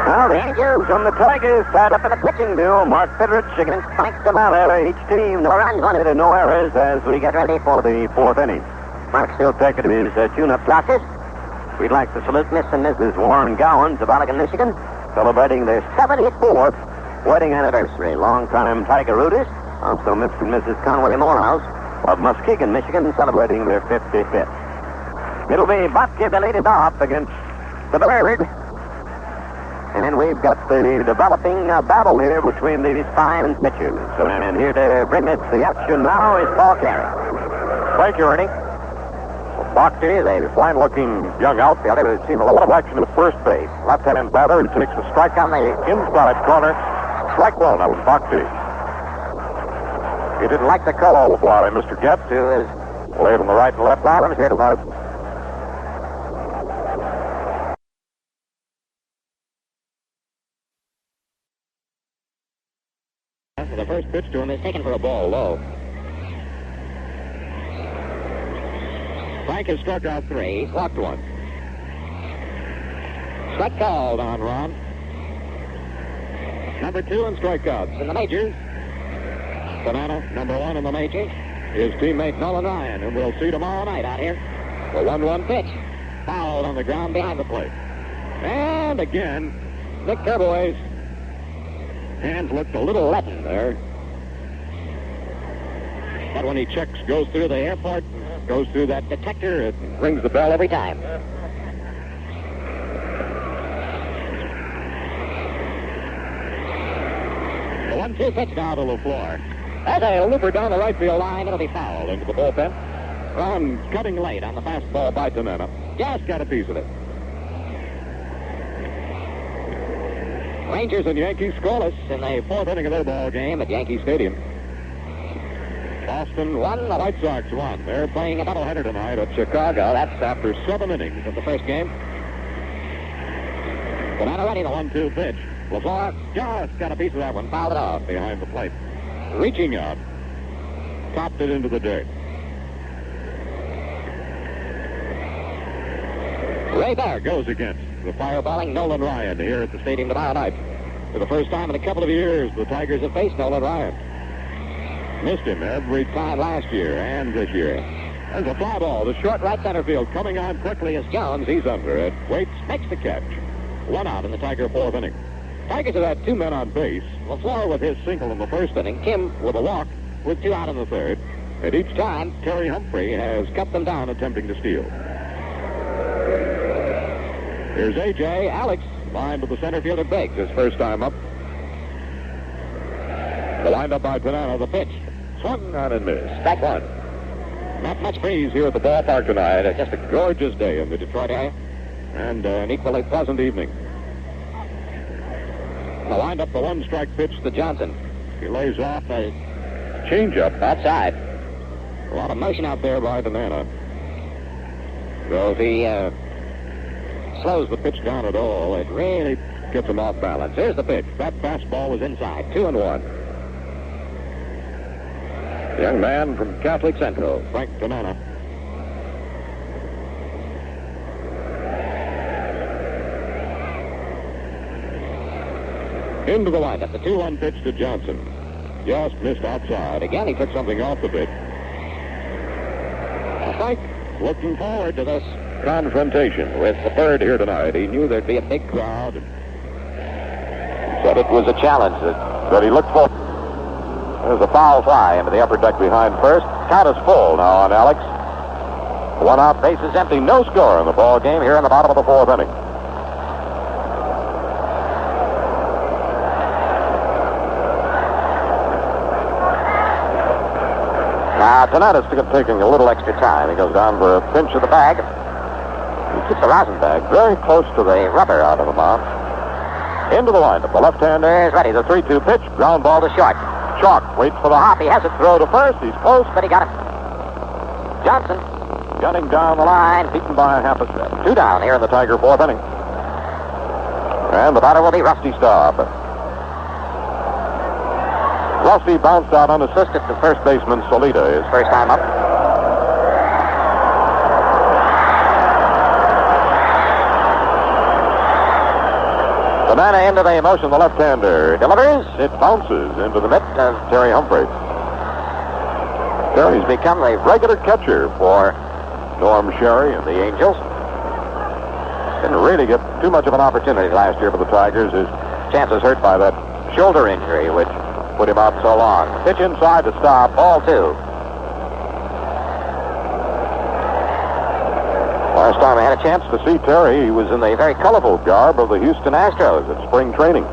Well, the Angels and the Tigers tied up in a pitching duel. Mark Fidrich against Frank DeMaller. Each team, no runs, one hit, and no errors as we get ready for the fourth inning. Mark's still taking his tune-up classes. We'd like to salute Miss and Mrs. Warren Gowans of Allegan, Michigan, celebrating their 74th wedding anniversary. Long-time Tiger Rooters. Also Miss and Mrs. Conway Morehouse of Muskegon, Michigan, celebrating their 55th. It'll be Bobke the leading off against the Bird. And we've got the developing battle here between these fine pitchers. And here to bring us the action now is Paul Carey. Thank you, Ernie. Bobke is a fine-looking young outfielder who's seen a lot of action at first base. Left-hand batter and takes a strike on the inside corner. Strike one, that was Bobke. He didn't like the call all the fly, Mr. Getz, who is laid on the right and left side. Let me hear it about it. The first pitch to him is taken for a ball low. Frank has struck out 3, walked 1. Strike called on Ron. Number 2 in strikeouts in the majors. Banana, number 1 in the majors, is teammate Nolan Ryan, whom we'll see tomorrow night out here. The 1-1 pitch. Fouled on the ground behind the plate. And again, Nick Carboy's hands looked a little leaden there. But when he checks, goes through the airport, goes through that detector, it rings the bell every time. The 1-2 pitch now to LaFleur. As a looper down the right field line, it'll be fouled into the bullpen. Ron cutting late on the fastball by Tanana. Just got a piece of it. Rangers and Yankees scoreless in the fourth inning of their ball game at Yankee Stadium. Boston won, the White Sox won. They're playing a doubleheader tonight at Chicago. That's after 7 innings of the first game. Banana ready, the 1-2 pitch. LaFleur just got a piece of that one, fouled it off behind the plate. Reaching out, topped it into the dirt. Ray Bear goes against the fireballing Nolan Ryan here at the stadium tomorrow night. For the first time in a couple of years, the Tigers have faced Nolan Ryan. Missed him every time last year and this year. There's a fly ball to short right center field. Coming on quickly is Jones. He's under it. Waits, makes the catch. 1 out in the Tiger fourth inning. Tigers have had 2 men on base. LaFleur with his single in the first inning. Kim with a walk with 2 out in the third. And each time, Terry Humphrey has cut them down attempting to steal. Here's A.J. Alex, lined with the center fielder Biggs, his first time up. The windup by Tanana, the pitch. Swung on and missed. Strike 1. Not much breeze here at the ballpark tonight. It's just a gorgeous day in the Detroit area. And an equally pleasant evening. The windup, the 1-strike pitch to Johnson. He lays off a changeup outside. A lot of motion out there by Tanana. So if he slows the pitch down at all, it really gets him off balance. Here's the pitch. That fastball was inside. 2-1. Young man from Catholic Central, Frank Tanana. Into the windup, the 2-1 pitch to Johnson. Just missed outside. Again, he took something off the pitch. Frank looking forward to this confrontation with the Bird here tonight. He knew there'd be a big crowd. Said it was a challenge that he looked for. There's a foul fly into the upper deck behind first. Count is full now on Alex. One out, bases empty, no score in the ball game here in the bottom of the fourth inning. Now, Tanana's taking a little extra time. He goes down for a pinch of the bag. He keeps the rosin bag very close to the rubber out of the mound. Into the windup. The left-hander is ready. The 3-2 pitch. Ground ball to short. Chalk waits for the hop. He has it. Throw to first. He's close, but he got it. Johnson gunning down the line, beaten by a half a step. 2 down here in the Tiger fourth inning. And the batter will be Rusty Staub. Rusty bounced out unassisted to first baseman Solita, his first time up. Tanana into the motion, the left-hander delivers. It bounces into the mitt of Terry Humphreys. Terry's become a regular catcher for Norm Sherry and the Angels. Didn't really get too much of an opportunity last year for the Tigers. His chances hurt by that shoulder injury, which put him out so long. Pitch inside to stop, ball 2. Last time I had a chance to see Terry, he was in the very colorful garb of the Houston Astros at spring training.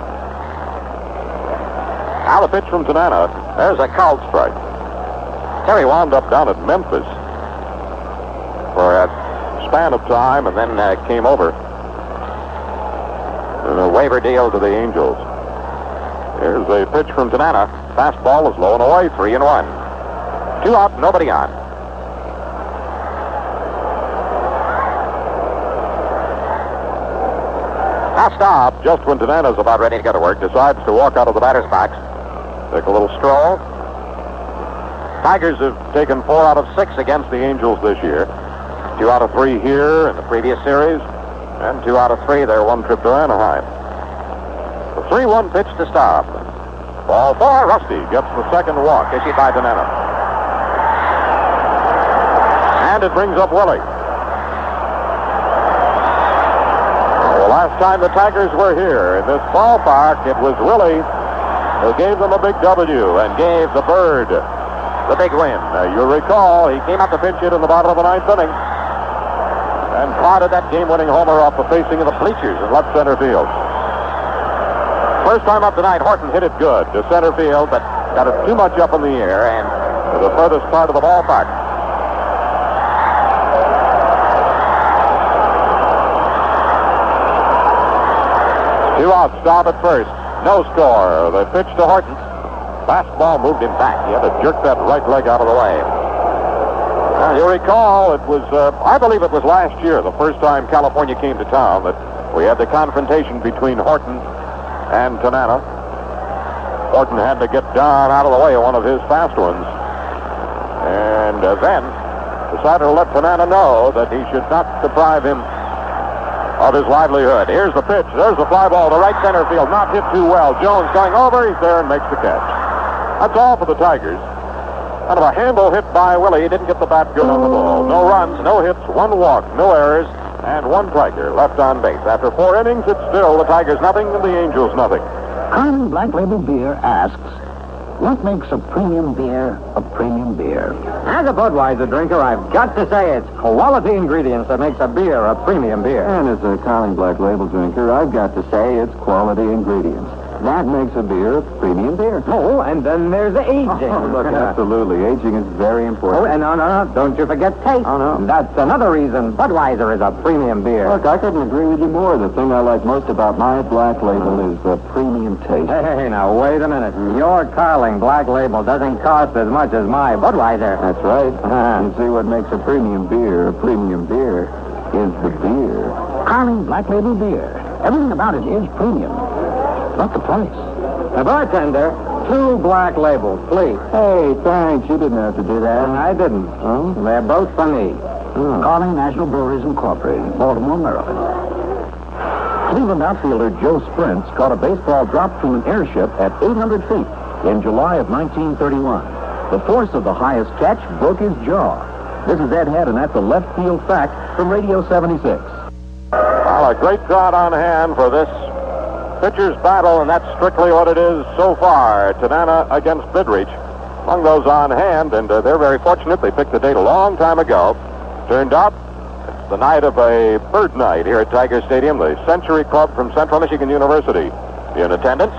Now the pitch from Tanana. There's a called strike. Terry wound up down at Memphis for a span of time and then came over in a waiver deal to the Angels. Here's a pitch from Tanana. Fastball is low and away, 3-1. 2 out, nobody on. Now Staub, just when Tanana's about ready to go to work, decides to walk out of the batter's box. Take a little stroll. Tigers have taken 4 out of 6 against the Angels this year. 2 out of 3 here in the previous series, and 2 out of 3 their one trip to Anaheim. The 3-1 pitch to Staub. Ball 4, Rusty gets the second walk issued by Tanana. And it brings up Willie. The last time the Tigers were here in this ballpark, it was Willie who gave them a big W and gave the Bird the big win. You'll recall, he came out to pinch hit in the bottom of the 9th inning and prodded that game-winning homer off the facing of the bleachers in left center field. First time up tonight, Horton hit it good to center field, but got it too much up in the air and to the furthest part of the ballpark. Two out, Staub at first. No score. The pitch to Horton. Fastball moved him back. He had to jerk that right leg out of the way. Now, you'll recall, it was, I believe it was last year, the first time California came to town, that we had the confrontation between Horton and Tanana. Horton had to get down out of the way of one of his fast ones. And then decided to let Tanana know that he should not deprive him of his livelihood. Here's the pitch. There's the fly ball to right center field. Not hit too well. Jones going over. He's there and makes the catch. That's all for the Tigers. Kind of a handle hit by Willie. He didn't get the bat good on the ball. No runs, no hits, 1 walk, no errors, and 1 Tiger left on base. After 4 innings, it's still the Tigers nothing and the Angels nothing. Carmen Black Label Beer asks, what makes a premium beer a premium beer? As a Budweiser drinker, I've got to say it's quality ingredients that makes a beer a premium beer. And as a Carling Black Label drinker, I've got to say it's quality ingredients. That makes a beer a premium beer. Oh, and then there's the aging. Oh, look, absolutely. Aging is very important. Oh, and no. Don't you forget taste. Oh, no. That's another reason Budweiser is a premium beer. Look, I couldn't agree with you more. The thing I like most about my Black Label is the premium taste. Hey, now, wait a minute. Your Carling Black Label doesn't cost as much as my Budweiser. That's right. You see, what makes a premium beer is the beer. Carling Black Label Beer. Everything about it is premium. Not the price. Now, bartender, 2 Black Labels, please. Hey, thanks. You didn't have to do that. I didn't. Oh? They're both for me. Oh. Carling National Breweries Incorporated, Baltimore, Maryland. Cleveland outfielder Joe Sprints caught a baseball dropped from an airship at 800 feet in July of 1931. The force of the highest catch broke his jaw. This is Ed Head, and that's a left field fact from Radio 76. Well, a great crowd on hand for this pitcher's battle, and that's strictly what it is so far. Tanana against Bidrich. Among those on hand, and they're very fortunate. They picked the date a long time ago. Turned out, it's the night of a bird night here at Tiger Stadium. The Century Club from Central Michigan University in attendance.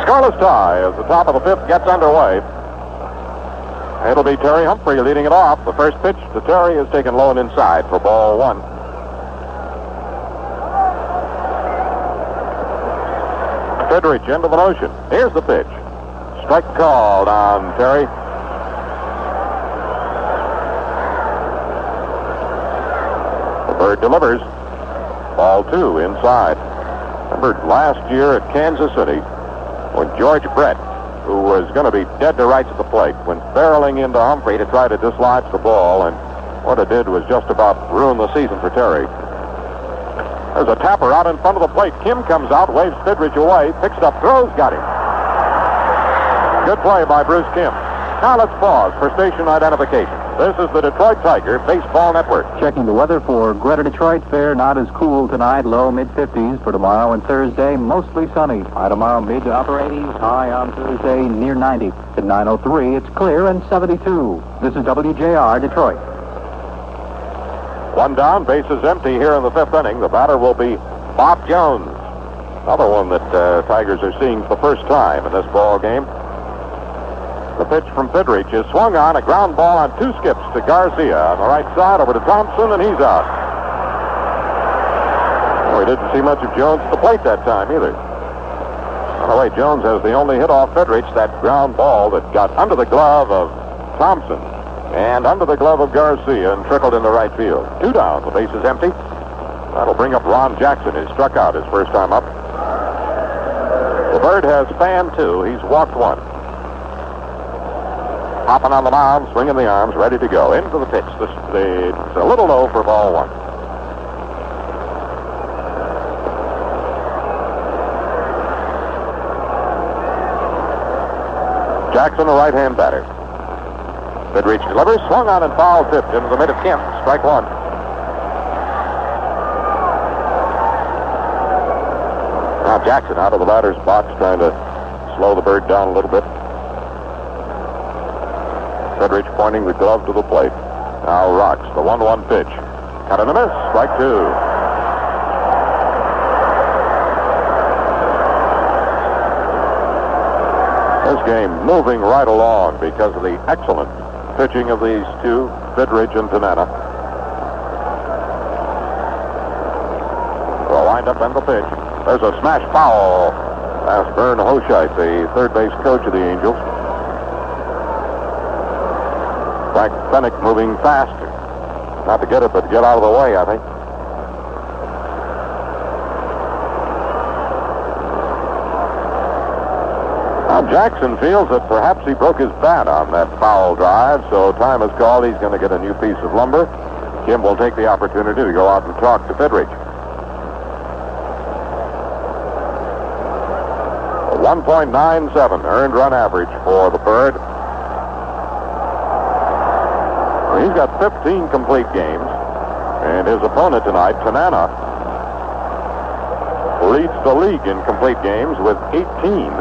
Scoreless tie as the top of the fifth gets underway. It'll be Terry Humphrey leading it off. The first pitch to Terry is taken low and inside for ball one. Fidrich into the motion. Here's the pitch. Strike called on Terry. The bird delivers. Ball two inside. Remember last year at Kansas City when George Brett, who was going to be dead to rights at the plate, went barreling into Humphrey to try to dislodge the ball, and what it did was just about ruin the season for Terry. There's a tapper out in front of the plate. Kim comes out, waves Fidrich away, picks it up, throws, got him. Good play by Bruce Kim. Now let's pause for station identification. This is the Detroit Tiger Baseball Network. Checking the weather for Greater Detroit Fair. Not as cool tonight. Low mid-50s for tomorrow and Thursday. Mostly sunny. High tomorrow mid to upper 80s. High on Thursday near 90. At 9:03 it's clear and 72. This is WJR Detroit. One down, bases empty here in the fifth inning. The batter will be Bob Jones. Another one that Tigers are seeing for the first time in this ball game. The pitch from Fidrich is swung on, a ground ball on two skips to Garcia on the right side over to Thompson, and he's out. Well, we didn't see much of Jones at the plate that time either. By the way, Jones has the only hit off Fidrich, that ground ball that got under the glove of Thompson and under the glove of Garcia and trickled into right field. Two down, the base is empty. That'll bring up Ron Jackson, who struck out his first time up. The Bird has fanned two. He's walked one. Hopping on the mound, swinging the arms, ready to go. Into the pitch. It's a little low for ball one. Jackson, a right-hand batter. Fidrich delivers, swung on and foul tipped into the mid of Kemp. Strike one. Now Jackson out of the batter's box, trying to slow the Bird down a little bit. Fidrich pointing the glove to the plate. Now rocks the 1-1 pitch. Cut and a miss. Strike two. This game moving right along because of the excellent pitching of these two, Fidrich and Tanana. The windup and the pitch. There's a smash foul past Vern Hoshite, the third base coach of the Angels. Frank Fennick moving faster. Not to get it, but to get out of the way, I think. Now Jackson feels that perhaps he broke his bat on that foul drive, so time is called. He's going to get a new piece of lumber. Kim will take the opportunity to go out and talk to Fidrich. 1.97 earned run average for the Bird. He's got 15 complete games, and his opponent tonight, Tanana, leads the league in complete games with 18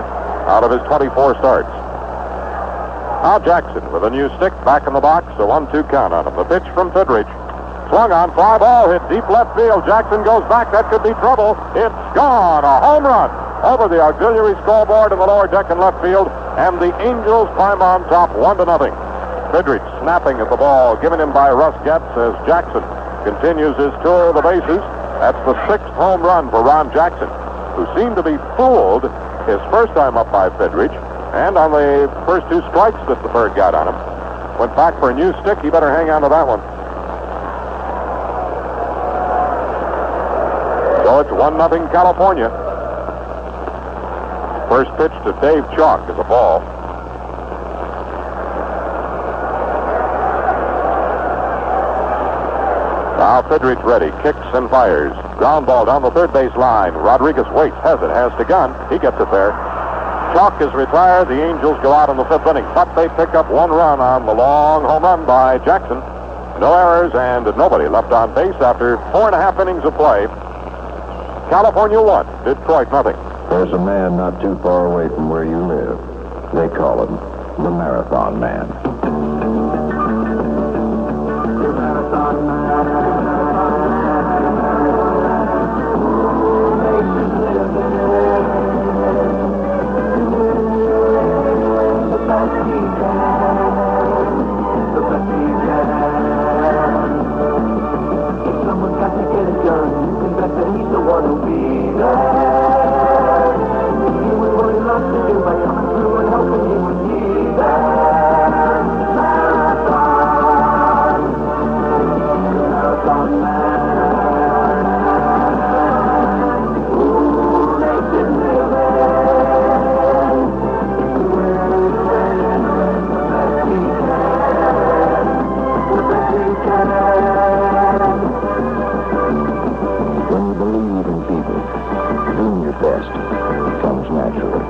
out of his 24 starts. Now Jackson with a new stick back in the box, a 1-2 count on him. The pitch from Fidrich. Swung on, fly ball, hit deep left field. Jackson goes back, that could be trouble. It's gone, a home run over the auxiliary scoreboard in the lower deck in left field, and the Angels climb on top 1-0. Fidrich snapping at the ball given him by Russ Getz as Jackson continues his tour of the bases. That's the 6th home run for Ron Jackson, who seemed to be fooled his first time up by Fidrich, and on the first two strikes that the Bird got on him. Went back for a new stick. He better hang on to that one. So it's 1-0 California. First pitch to Dave Chalk is a ball. Now Fidrich ready, kicks and fires. Ground ball down the third base line. Rodriguez waits, has to gun. He gets it there. Chalk is retired. The Angels go out in the fifth inning, but they pick up one run on the long home run by Jackson. No errors and nobody left on base after 4.5 innings of play. California 1, Detroit nothing. There's a man not too far away from where you live. They call him the Marathon Man. Someone's got to get it done. You can bet that he's the one who'll be there. Doing what he loves to do by coming through and helping you when he's there. Marathon. Marathon Man. Who makes it living? The best he can. The best he can. When you believe in people, doing your best comes naturally.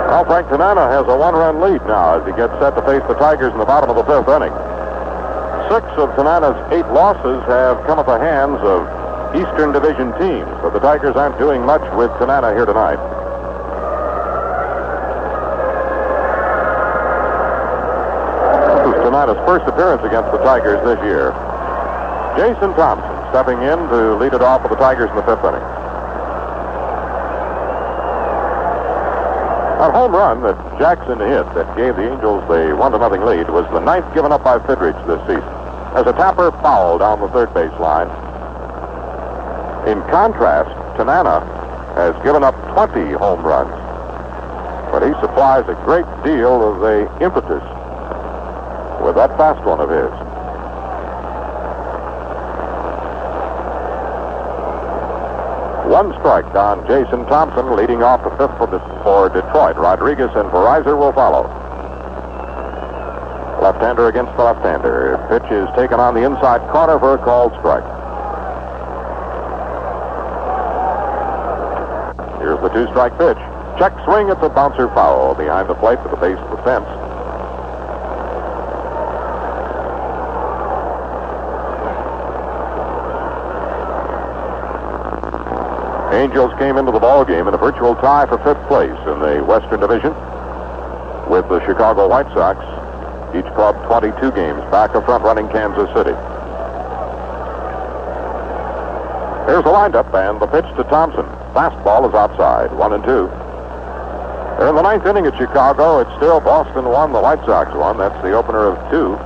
Well, Frank Tanana has a one-run lead now as he gets set to face the Tigers in the bottom of the fifth inning. 6 of Tanana's 8 losses have come at the hands of Eastern Division teams, but the Tigers aren't doing much with Tanana here tonight. This is Tanana's first appearance against the Tigers this year. Jason Thompson stepping in to lead it off for the Tigers in the fifth inning. That home run that Jackson hit that gave the Angels the 1-0 lead was the 9th given up by Fidrich this season, as a tapper foul down the third base line. In contrast, Tanana has given up 20 home runs, but he supplies a great deal of the impetus with that fast one of his. One strike on Jason Thompson, leading off the fifth for Detroit. Rodriguez and Verizon will follow. Left-hander against the left-hander. Pitch is taken on the inside corner for a called strike. Here's the 2-strike pitch. Check swing, it's a bouncer foul behind the plate to the base of the fence. Angels came into the ball game in a virtual tie for 5th place in the Western Division with the Chicago White Sox, each club 22 games back of front-running Kansas City. Here's the windup and the pitch to Thompson. Fastball is outside, 1-2. They're in the 9th inning at Chicago. It's still Boston 1, the White Sox 1. That's the opener of 2.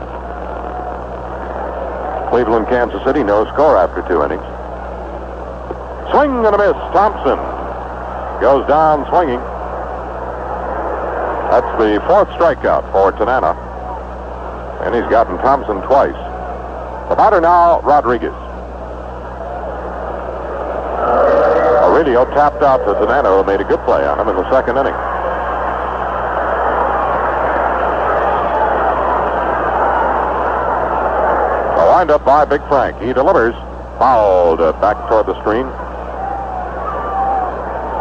Cleveland, Kansas City, no score after 2 innings. Swing and a miss. Thompson goes down swinging. That's the 4th strikeout for Tanana. And he's gotten Thompson twice. The batter now, Rodriguez. Aurelio tapped out to Tanana, who made a good play on him in the 2nd inning. A windup by Big Frank. He delivers. Fouled back toward the screen.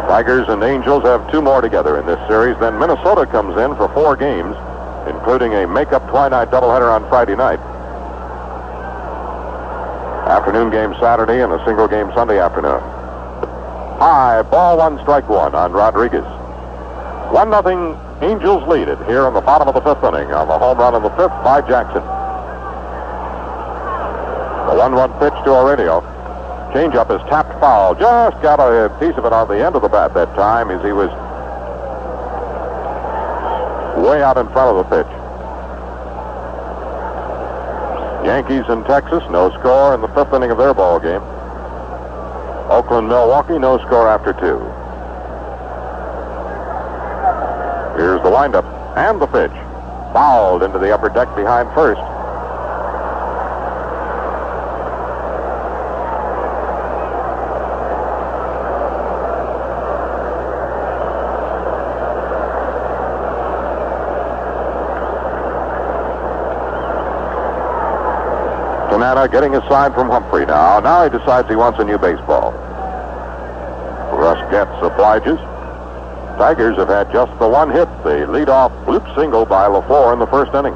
Tigers and Angels have 2 more together in this series. Then Minnesota comes in for 4 games, including a make-up twilight doubleheader on Friday night. Afternoon game Saturday and a single game Sunday afternoon. High ball 1, strike 1 on Rodriguez. 1-0 Angels lead it here in the bottom of the 5th inning on the home run in the 5th by Jackson. The 1-1 pitch to Aurelio. Changeup is tapped foul. Just got a piece of it on the end of the bat that time as he was way out in front of the pitch. Yankees in Texas, no score in the 5th inning of their ball game. Oakland, Milwaukee, no score after 2. Here's the windup and the pitch. Fouled into the upper deck behind first. Tanana getting a sign from Humphrey now. Now he decides he wants a new baseball. Russ Getz obliges. Tigers have had just the 1 hit, the leadoff bloop single by LaFleur in the 1st inning.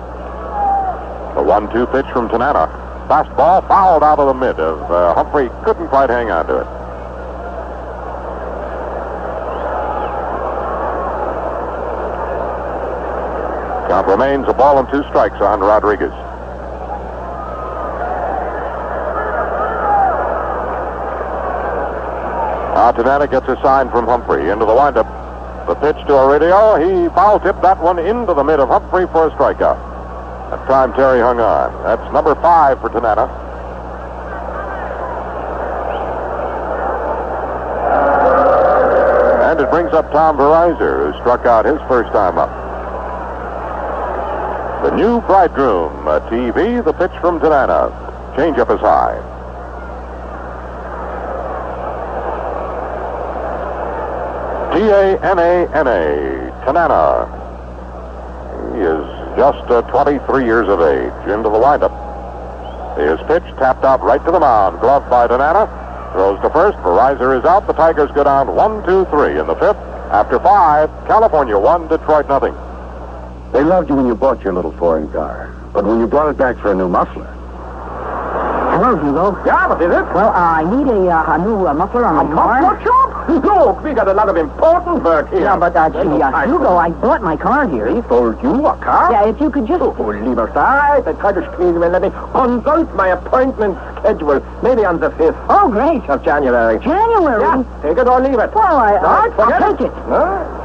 The 1-2 pitch from Tanana. Fastball fouled out of the mid of Humphrey. Couldn't quite hang on to it. Count remains a ball and 2 strikes on Rodriguez. Tanana gets a sign from Humphrey into the windup. The pitch to Aurelio. He foul tipped that one into the mid of Humphrey for a strikeout. That time Terry hung on. That's number 5 for Tanana. And it brings up Tom Verizor, who struck out his first time up. The new bridegroom, TV, the pitch from Tanana. Changeup is high. Tanana. Tanana. He is just 23 years of age. Into the windup. His pitch tapped out right to the mound. Gloved by Tanana. Throws to first. Verizor is out. The Tigers go down 1-2-3 in the 5th. After 5, California 1, Detroit nothing. They loved you when you bought your little foreign car. But when you brought it back for a new muffler... Hello, Hugo. Yeah, what is it? Well, I need a new muffler on my car. Muffler shop? Look, we got a lot of important work here. Yeah, but, Hugo, I bought my car here. He sold you a car? Yeah, if you could just... Oh, leave aside. The Tigers please will let me consult my appointment schedule. Maybe on the 5th. Oh, great. Of January. January? Yeah, take it or leave it. Well, I'll take it. Huh?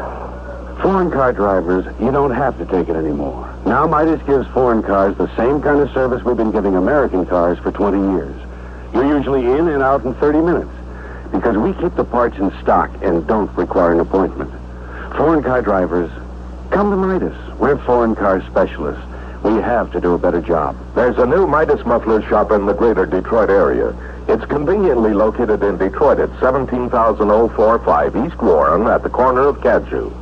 Foreign car drivers, you don't have to take it anymore. Now Midas gives foreign cars the same kind of service we've been giving American cars for 20 years. You're usually in and out in 30 minutes because we keep the parts in stock and don't require an appointment. Foreign car drivers, come to Midas. We're foreign car specialists. We have to do a better job. There's a new Midas muffler shop in the greater Detroit area. It's conveniently located in Detroit at 17,045 East Warren at the corner of Kadzoo.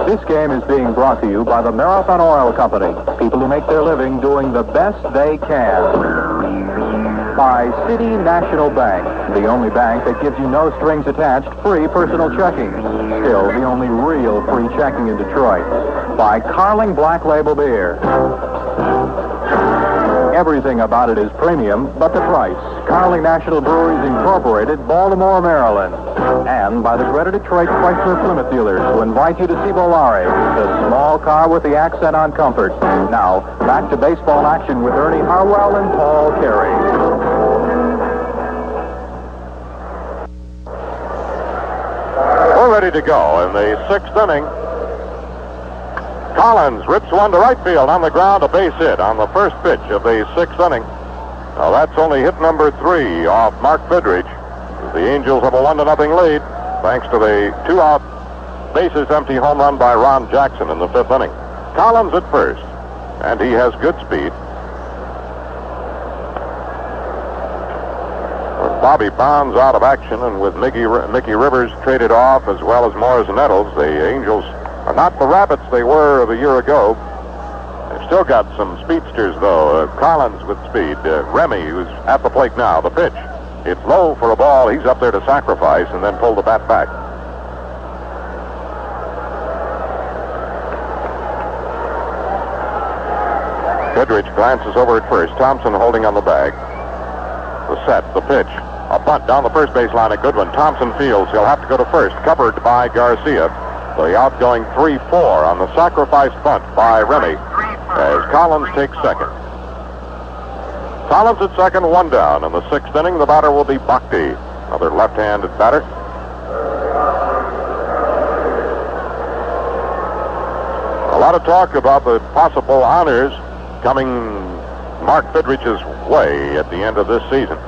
This game is being brought to you by the Marathon Oil Company, people who make their living doing the best they can. By City National Bank, the only bank that gives you no strings attached free personal checking. Still, the only real free checking in Detroit. By Carling Black Label Beer. Everything about it is premium, but the price. Carling National Breweries Incorporated, Baltimore, Maryland. And by the Greater Detroit Chrysler Plymouth dealers who invite you to see Volare, the small car with the accent on comfort. Now, back to baseball action with Ernie Harwell and Paul Carey. We're ready to go in the 6th inning. Collins rips one to right field on the ground, a base hit on the first pitch of the 6th inning. Now that's only hit number 3 off Mark Fidrich. The Angels have a 1-0 lead thanks to the 2-out bases empty home run by Ron Jackson in the 5th inning. Collins at first, and he has good speed. With Bobby Bonds out of action and with Mickey Rivers traded off as well as Morris Nettles, the Angels are not the Rabbits they were of a year ago. They've still got some speedsters, though. Collins with speed. Remy, who's at the plate now. The pitch. It's low for a ball. He's up there to sacrifice and then pull the bat back. Goodrich glances over at first. Thompson holding on the bag. The set, the pitch. A bunt down the first baseline. A good one. Thompson fields. He'll have to go to first. Covered by Garcia. The outgoing 3-4 on the sacrifice bunt by Remy as Collins takes second. Collins at second, 1 down. In the 6th inning, the batter will be Bhakti, another left-handed batter. A lot of talk about the possible honors coming Mark Fidrich's way at the end of this season.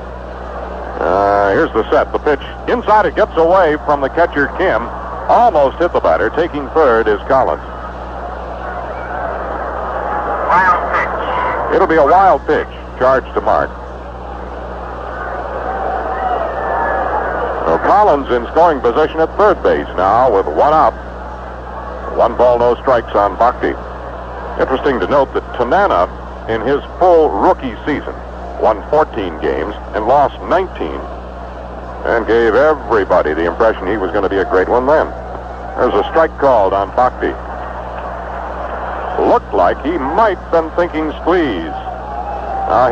Here's the set, the pitch. Inside, it gets away from the catcher, Kim. Almost hit the batter. Taking third is Collins. Wild pitch. It'll be a wild pitch. Charged to Mark. So Collins in scoring position at third base now with 1 out. 1 ball, no strikes on Bhakti. Interesting to note that Tanana, in his full rookie season, won 14 games and lost 19. And gave everybody the impression he was going to be a great one then. There's a strike called on Bhakti. Looked like he might have been thinking squeeze.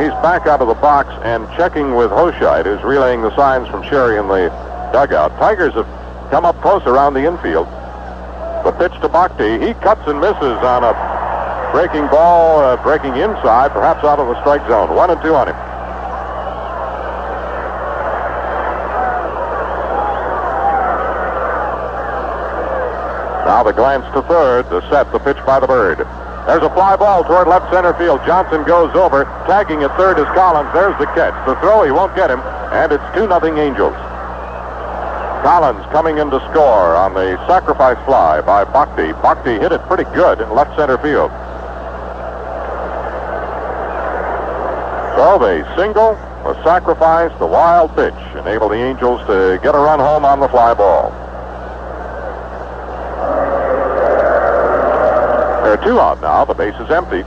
He's back out of the box and checking with Hoshide, who's relaying the signs from Sherry in the dugout. Tigers have come up close around the infield. The pitch to Bhakti. He cuts and misses on a breaking ball, breaking inside, perhaps out of the strike zone. 1-2 on him. Now the glance to third to set the pitch by the Bird. There's a fly ball toward left center field. Johnson goes over. Tagging at third is Collins. There's the catch. The throw, he won't get him. And it's 2-0 Angels. Collins coming in to score on the sacrifice fly by Bhakti. Bhakti hit it pretty good in left center field. So the single, the sacrifice, the wild pitch enable the Angels to get a run home on the fly ball. There are 2 out now. The base is empty.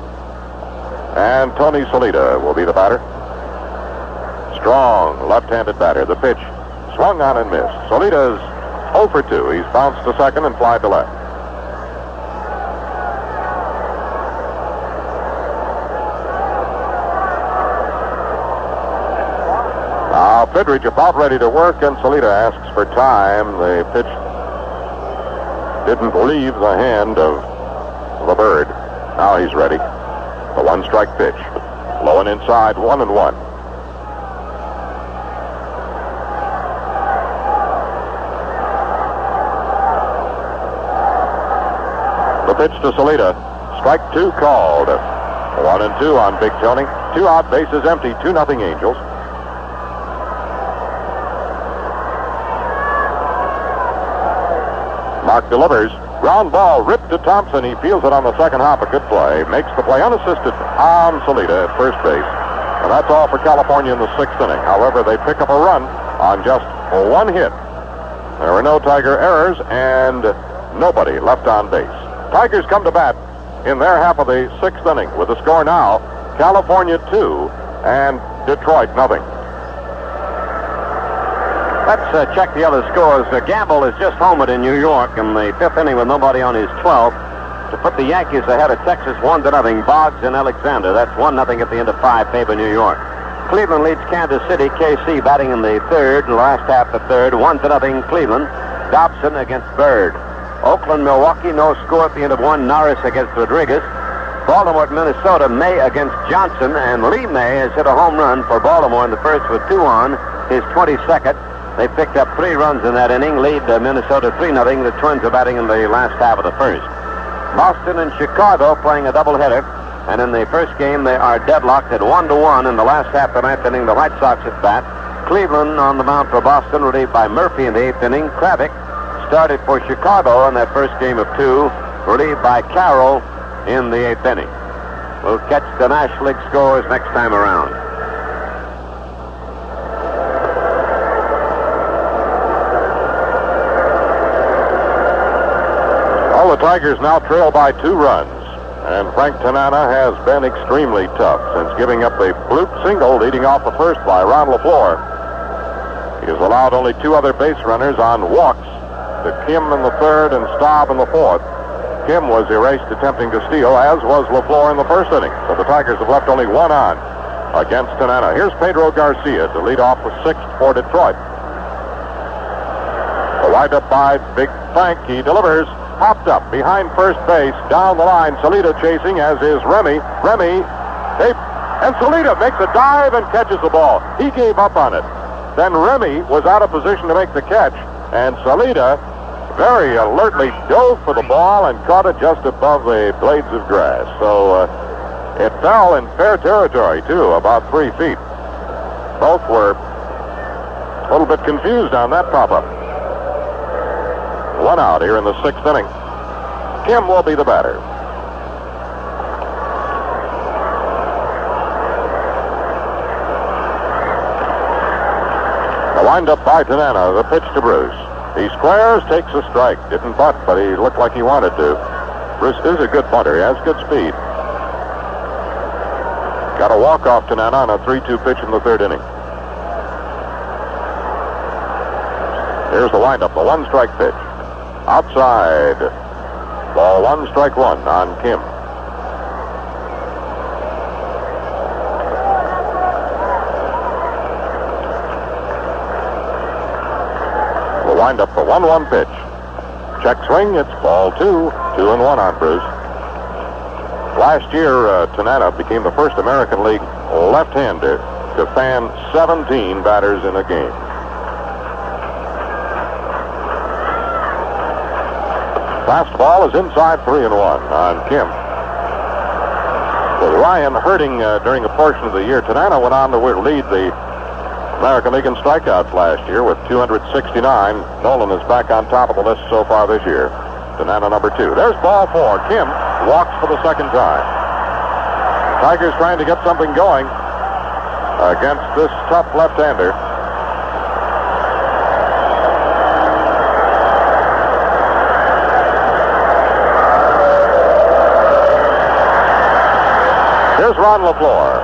And Tony Solita will be the batter. Strong left-handed batter. The pitch swung on and missed. Solita's 0 for 2. He's bounced to second and flied to left. Now Fidrich about ready to work, and Solita asks for time. The pitch didn't leave the hand of the Bird. Now he's ready. The 1-strike pitch. Low and inside, 1-1. The pitch to Solita. Strike 2 called. 1-2 on Big Tony. 2 out, bases empty, 2-0 Angels. Mark delivers. Ground ball ripped to Thompson. He fields it on the second hop. A good play. Makes the play unassisted on Solita at first base. And that's all for California in the 6th inning. However, they pick up a run on just 1 hit. There were no Tiger errors and nobody left on base. Tigers come to bat in their half of the 6th inning with the score now, California 2 and Detroit nothing. Let's check the other scores. Gamble is just homered in New York in the 5th inning with nobody on his 12th to put the Yankees ahead of Texas 1-0. Boggs and Alexander. That's 1-0 at the end of 5. Favor New York. Cleveland leads Kansas City. KC batting in the 3rd, last half the 3rd. 1-0 Cleveland. Dobson against Bird. Oakland, Milwaukee, no score at the end of 1. Norris against Rodriguez. Baltimore, Minnesota, May against Johnson, and Lee May has hit a home run for Baltimore in the 1st with 2 on, his 22nd. They picked up 3 runs in that inning, lead Minnesota 3-0. The Twins are batting in the last half of the 1st. Boston and Chicago playing a doubleheader, and in the first game they are deadlocked at 1-1. In the last half of the 9th inning, the White Sox at bat. Cleveland on the mound for Boston, relieved by Murphy in the 8th inning. Kravick started for Chicago in that first game of 2, relieved by Carroll in the 8th inning. We'll catch the National League scores next time around. Well, the Tigers now trail by 2 runs, and Frank Tanana has been extremely tough since giving up a bloop single leading off the 1st by Ron LaFleur. He has allowed only 2 other base runners on walks, to Kim in the 3rd and Staub in the 4th. Kim was erased attempting to steal, as was LaFleur in the 1st inning. So the Tigers have left only 1 on against Tanana. Here's Pedro Garcia to lead off the 6th for Detroit. The windup by Big Frank. He delivers. Popped up behind first base. Down the line, Solita chasing, as is Remy. And Solita makes a dive and catches the ball. He gave up on it. Then Remy was out of position to make the catch, and Solita very alertly dove for the ball and caught it just above the blades of grass. So it fell in fair territory, too, about 3 feet. Both were a little bit confused on that pop-up. 1 out here in the 6th inning. Kim will be the batter. The windup by Tanana, the pitch to Bruce. He squares, takes a strike. Didn't butt, but he looked like he wanted to. Bruce is a good punter. He has good speed. Got a walk-off Tanana on a 3-2 pitch in the 3rd inning. Here's the windup, the 1-strike pitch. Outside. Ball 1, strike 1 on Kim. The wind-up, the 1-1 pitch. Check swing, it's ball 2. 2-1 on Bruce. Last year, Tanana became the first American League left-hander to fan 17 batters in a game. Fastball is inside 3-1 on Kim. With Ryan hurting during a portion of the year, Tanana went on to lead the American League in strikeouts last year with 269. Nolan is back on top of the list so far this year. Tanana number 2. There's ball 4. Kim walks for the second time. Tigers trying to get something going against this tough left-hander. Here's Ron LaFleur.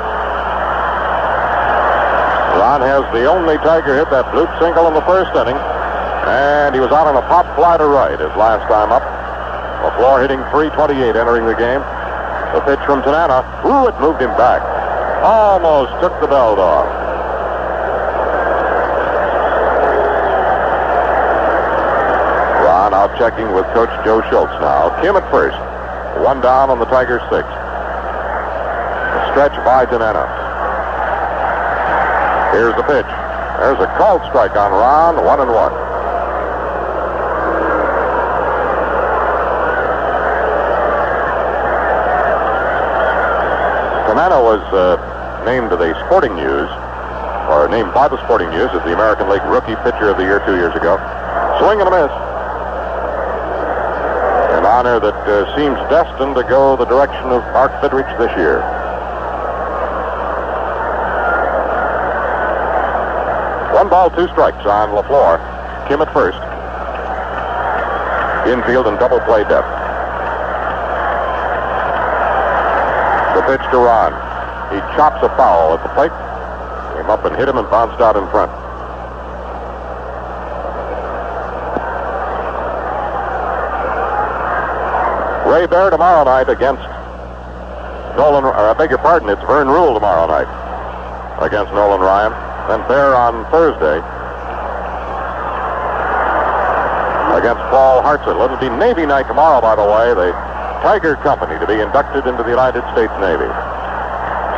Ron has the only Tiger hit that bloop single in the first inning, and he was out on a pop fly to right his last time up. LaFleur hitting .328 entering the game. The pitch from Tanana. Ooh, it moved him back. Almost took the belt off. Ron out checking with Coach Joe Schultz now. Kim at first. 1 down on the Tigers' 6th. A stretch by Tanana. Here's the pitch. There's a called strike on Ron. 1-1. Tanana was named to the Sporting News, or named by the Sporting News as the American League Rookie Pitcher of the Year 2 years ago. Swing and a miss. An honor that seems destined to go the direction of Mark Fidrich this year. One ball, 2 strikes on LaFleur. Kim at first. Infield and double play depth. The pitch to Ron. He chops a foul at the plate. Came up and hit him and bounced out in front. Ray Bear tomorrow night against Nolan, or I beg your pardon, it's Vern Rule tomorrow night against Nolan Ryan. Then Bear on Thursday against Paul Hartzell. It'll be Navy night tomorrow, by the way. The Tiger Company to be inducted into the United States Navy.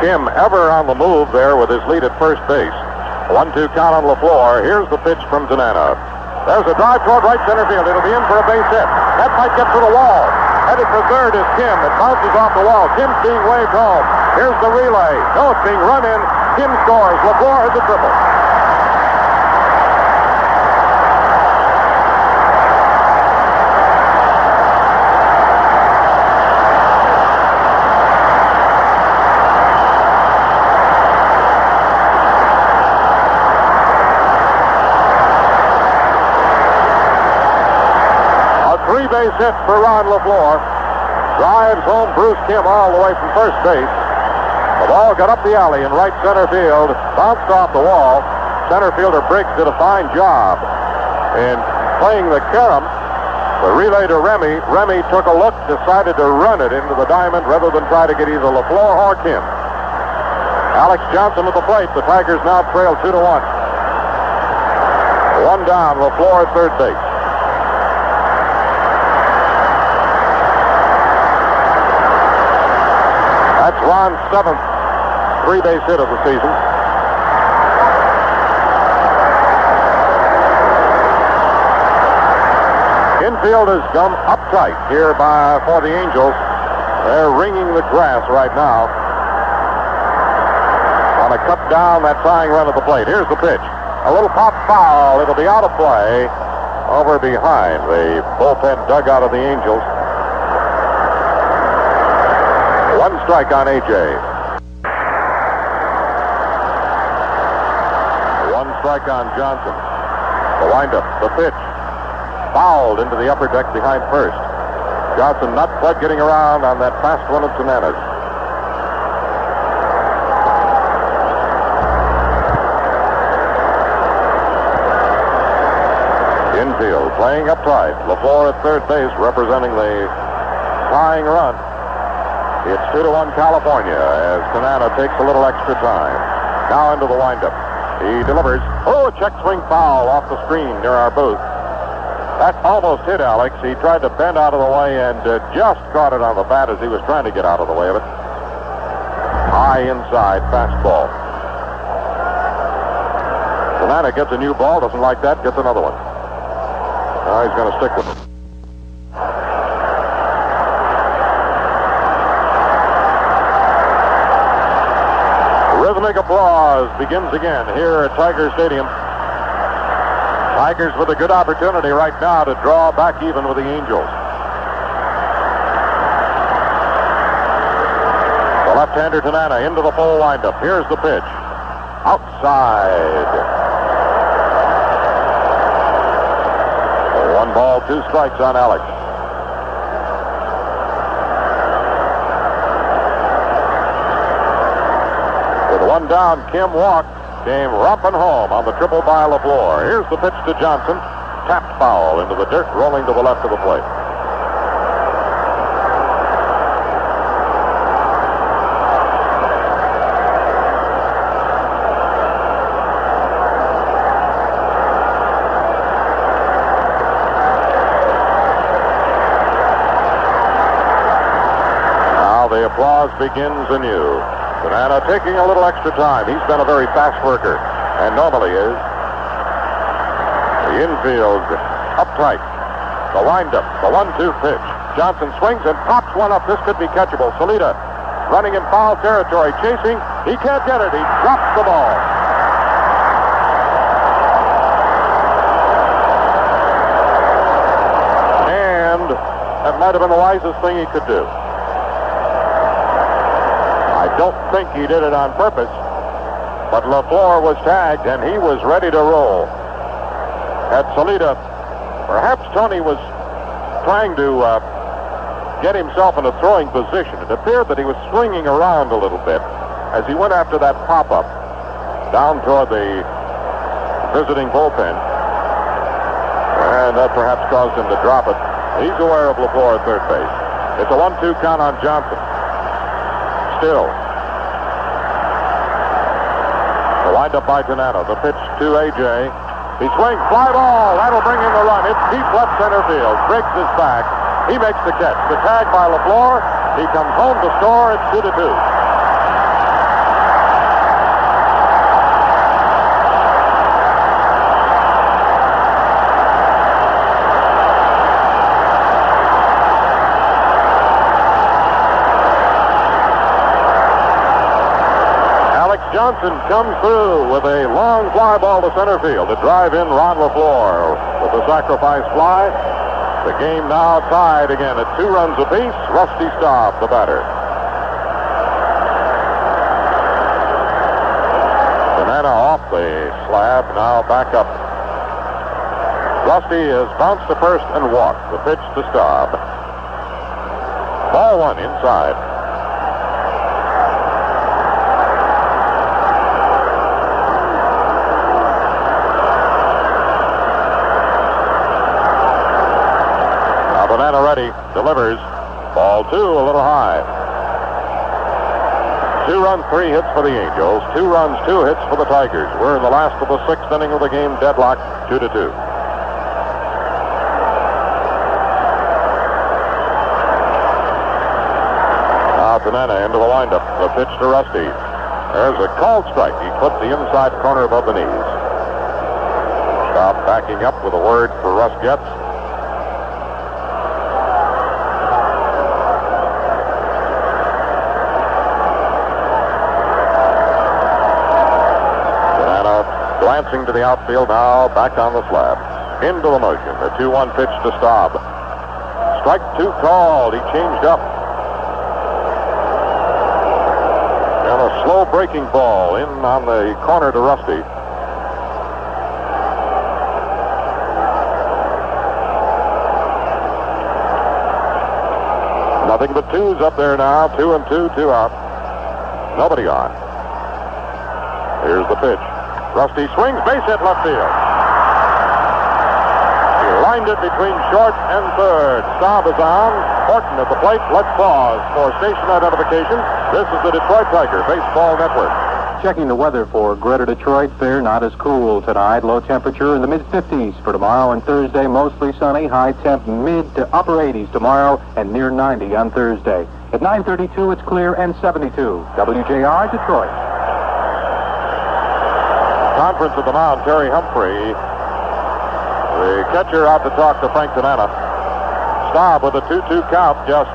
Kim ever on the move there with his lead at first base. 1-2 count on LaFleur. Here's the pitch from Tanana. There's a drive toward right center field. It'll be in for a base hit. That might get to the wall. Headed for third is Kim. It bounces off the wall. Kim's being waved home. Here's the relay. No, it's being run in. Kim scores. LaFleur has a triple. Base hit for Ron LaFleur. Drives home Bruce Kim all the way from first base. The ball got up the alley in right center field. Bounced off the wall. Center fielder Briggs did a fine job in playing the carom. The relay to Remy. Remy took a look, decided to run it into the diamond rather than try to get either LaFleur or Kim. Alex Johnson at the plate. The Tigers now trail 2-1. 1 down. LaFleur at third base. That's Ron's 7th 3-base hit of the season. Infield has come uptight here for the Angels. They're ringing the grass right now. Want to cut down that tying run at the plate. Here's the pitch. A little pop foul. It'll be out of play over behind the bullpen dugout of the Angels. 1 strike on A.J. 1 strike on Johnson. The windup, the pitch. Fouled into the upper deck behind first. Johnson not quite getting around on that fast one of Tanana's. Infield playing uptight. LaFleur at third base representing the tying run. It's 2-1 California as Tanana takes a little extra time. Now into the windup. He delivers. Oh, a check swing foul off the screen near our booth. That almost hit Alex. He tried to bend out of the way and just caught it on the bat as he was trying to get out of the way of it. High inside fastball. Tanana gets a new ball, doesn't like that, gets another one. Now he's going to stick with it. Rhythmic applause begins again here at Tiger Stadium. Tigers with a good opportunity right now to draw back even with the Angels. The left-hander Tanana into the full windup. Here's the pitch. Outside. 1 ball, 2 strikes on Alex. With 1 down, Kim walked. Came romping home on the triple by LaFleur. Here's the pitch to Johnson. Tapped foul into the dirt, rolling to the left of the plate. Now the applause begins anew. Tanana taking a little extra time. He's been a very fast worker, and normally is. The infield uptight. The windup, the 1-2 pitch. Johnson swings and pops one up. This could be catchable. Salita running in foul territory, chasing. He can't get it. He drops the ball. And that might have been the wisest thing he could do. I don't think he did it on purpose, but LaFleur was tagged and he was ready to roll. At Salita, perhaps Tony was trying to get himself in a throwing position. It appeared that he was swinging around a little bit as he went after that pop-up down toward the visiting bullpen, and that perhaps caused him to drop it. He's aware of LaFleur at third base. It's a 1-2 count on Johnson. Still. The windup by Tanana. The pitch to A.J. He swings. Fly ball. That'll bring in the run. It's deep left center field. Briggs is back. He makes the catch. The tag by LaFleur. He comes home to score. It's 2-2. Johnson comes through with a long fly ball to center field to drive in Ron LaFleur with the sacrifice fly. The game now tied again at 2 runs apiece. Rusty Staub, the batter. Tanana off the slab, now back up. Rusty has bounced to first and walked. The pitch to Staub. Ball 1 inside. Tanana ready, delivers. Ball 2, a little high. 2 runs, 3 hits for the Angels. 2 runs, 2 hits for the Tigers. We're in the last of the 6th inning of the game, deadlock, 2-2. Now Tanana into the windup. The pitch to Rusty. There's a called strike. He clipped the inside corner above the knees. Stop backing up with a word for Russ Getz. Glancing to the outfield now, back on the slab. Into the motion. The 2-1 pitch to Staub. Strike 2 called. He changed up. And a slow breaking ball in on the corner to Rusty. Nothing but 2s up there now. 2 and 2, 2 out. Nobody on. Here's the pitch. Rusty swings, base hit left field. He lined it between short and third. Staub is on. Horton at the plate. Let's pause for station identification. This is the Detroit Tiger Baseball Network. Checking the weather for Greater Detroit, fair not as cool tonight. Low temperature in the mid-50s for tomorrow and Thursday, mostly sunny. High temp mid to upper 80s tomorrow and near 90 on Thursday. At 9:32, it's clear and 72. WJR, Detroit. Conference at the mound, Terry Humphrey, the catcher, out to talk to Frank Tanana. Staub with a 2-2 count, just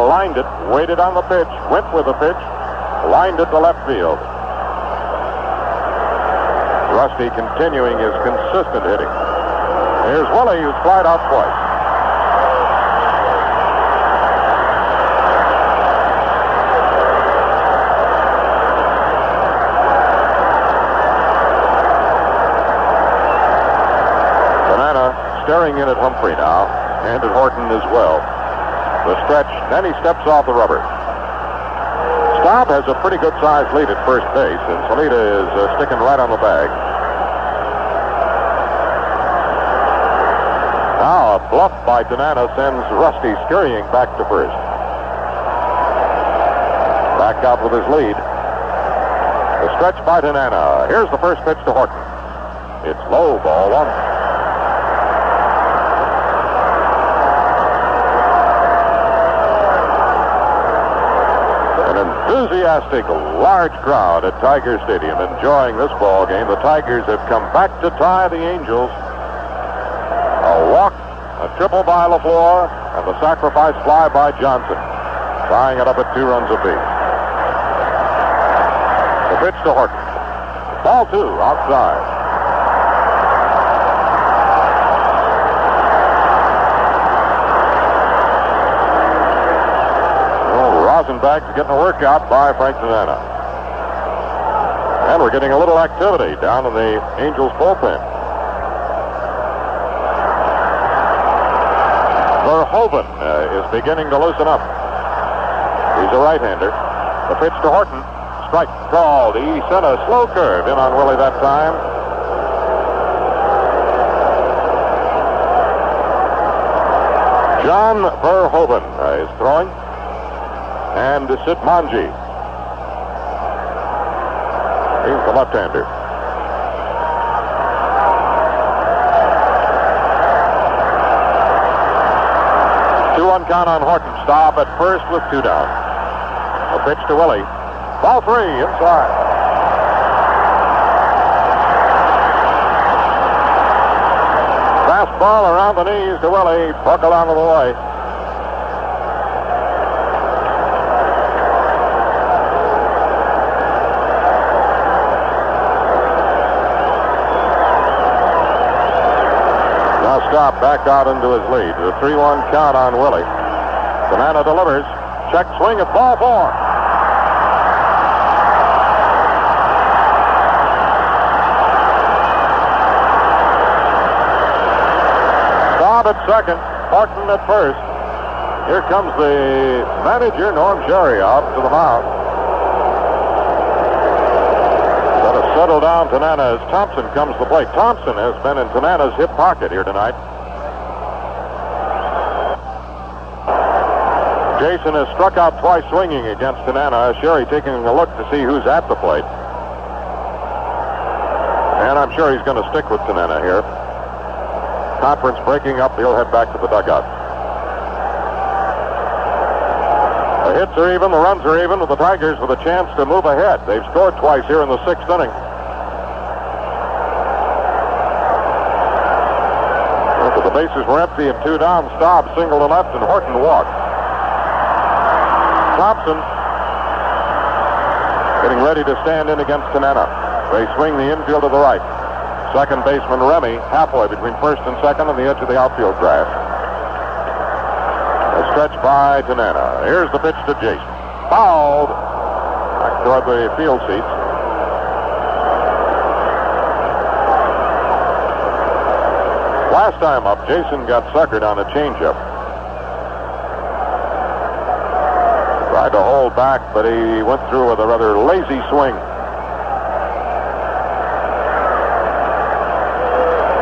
lined it, waited on the pitch, went with the pitch, lined it to left field. Rusty continuing his consistent hitting. Here's Willie, who's flied out twice. Tanana staring in at Humphrey now, and at Horton as well. The stretch, then he steps off the rubber. Staub has a pretty good-sized lead at first base, and Salita is sticking right on the bag. Now a bluff by Tanana sends Rusty scurrying back to first. Back out with his lead. The stretch by Tanana. Here's the first pitch to Horton. It's low, ball one. Enthusiastic, large crowd at Tiger Stadium enjoying this ball game. The Tigers have come back to tie the Angels. A walk, a triple by LaFleur, and the sacrifice fly by Johnson, tying it up at 2 runs apiece. The pitch to Horton. Ball 2, outside. Rosenbach's getting a workout by Frank Tanana. And we're getting a little activity down in the Angels bullpen. Verhoeven is beginning to loosen up. He's a right-hander. The pitch to Horton. Strike called. He sent a slow curve in on Willie that time. John Verhoeven is throwing. And Sid Manji. He's the left-hander. Two-one count on Horton. Stop at first with 2 down. A pitch to Willie. Ball 3 inside. Fastball around the knees to Willie. Buckled out of the way. Stop back out into his lead. The 3-1 count on Willie. Tanana delivers. Check swing at ball 4. Staub at second. Horton at first. Here comes the manager, Norm Sherry, out to the mound. Settle down Tanana as Thompson comes to the plate. Thompson has been in Tanana's hip pocket here tonight. Jason has struck out twice swinging against Tanana. Sherry taking a look to see who's at the plate. And I'm sure he's going to stick with Tanana here. Conference breaking up. He'll head back to the dugout. The hits are even, the runs are even, with the Tigers with a chance to move ahead. They've scored twice here in the 6th inning. After the bases were empty and 2 down, Staub singled to left and Horton walked. Thompson getting ready to stand in against Tanana. They swing the infield to the right. Second baseman Remy halfway between first and second on the edge of the outfield grass. Stretch by Tanana. Here's the pitch to Jason. Fouled back toward the field seats. Last time up, Jason got suckered on a changeup. Tried to hold back, but he went through with a rather lazy swing.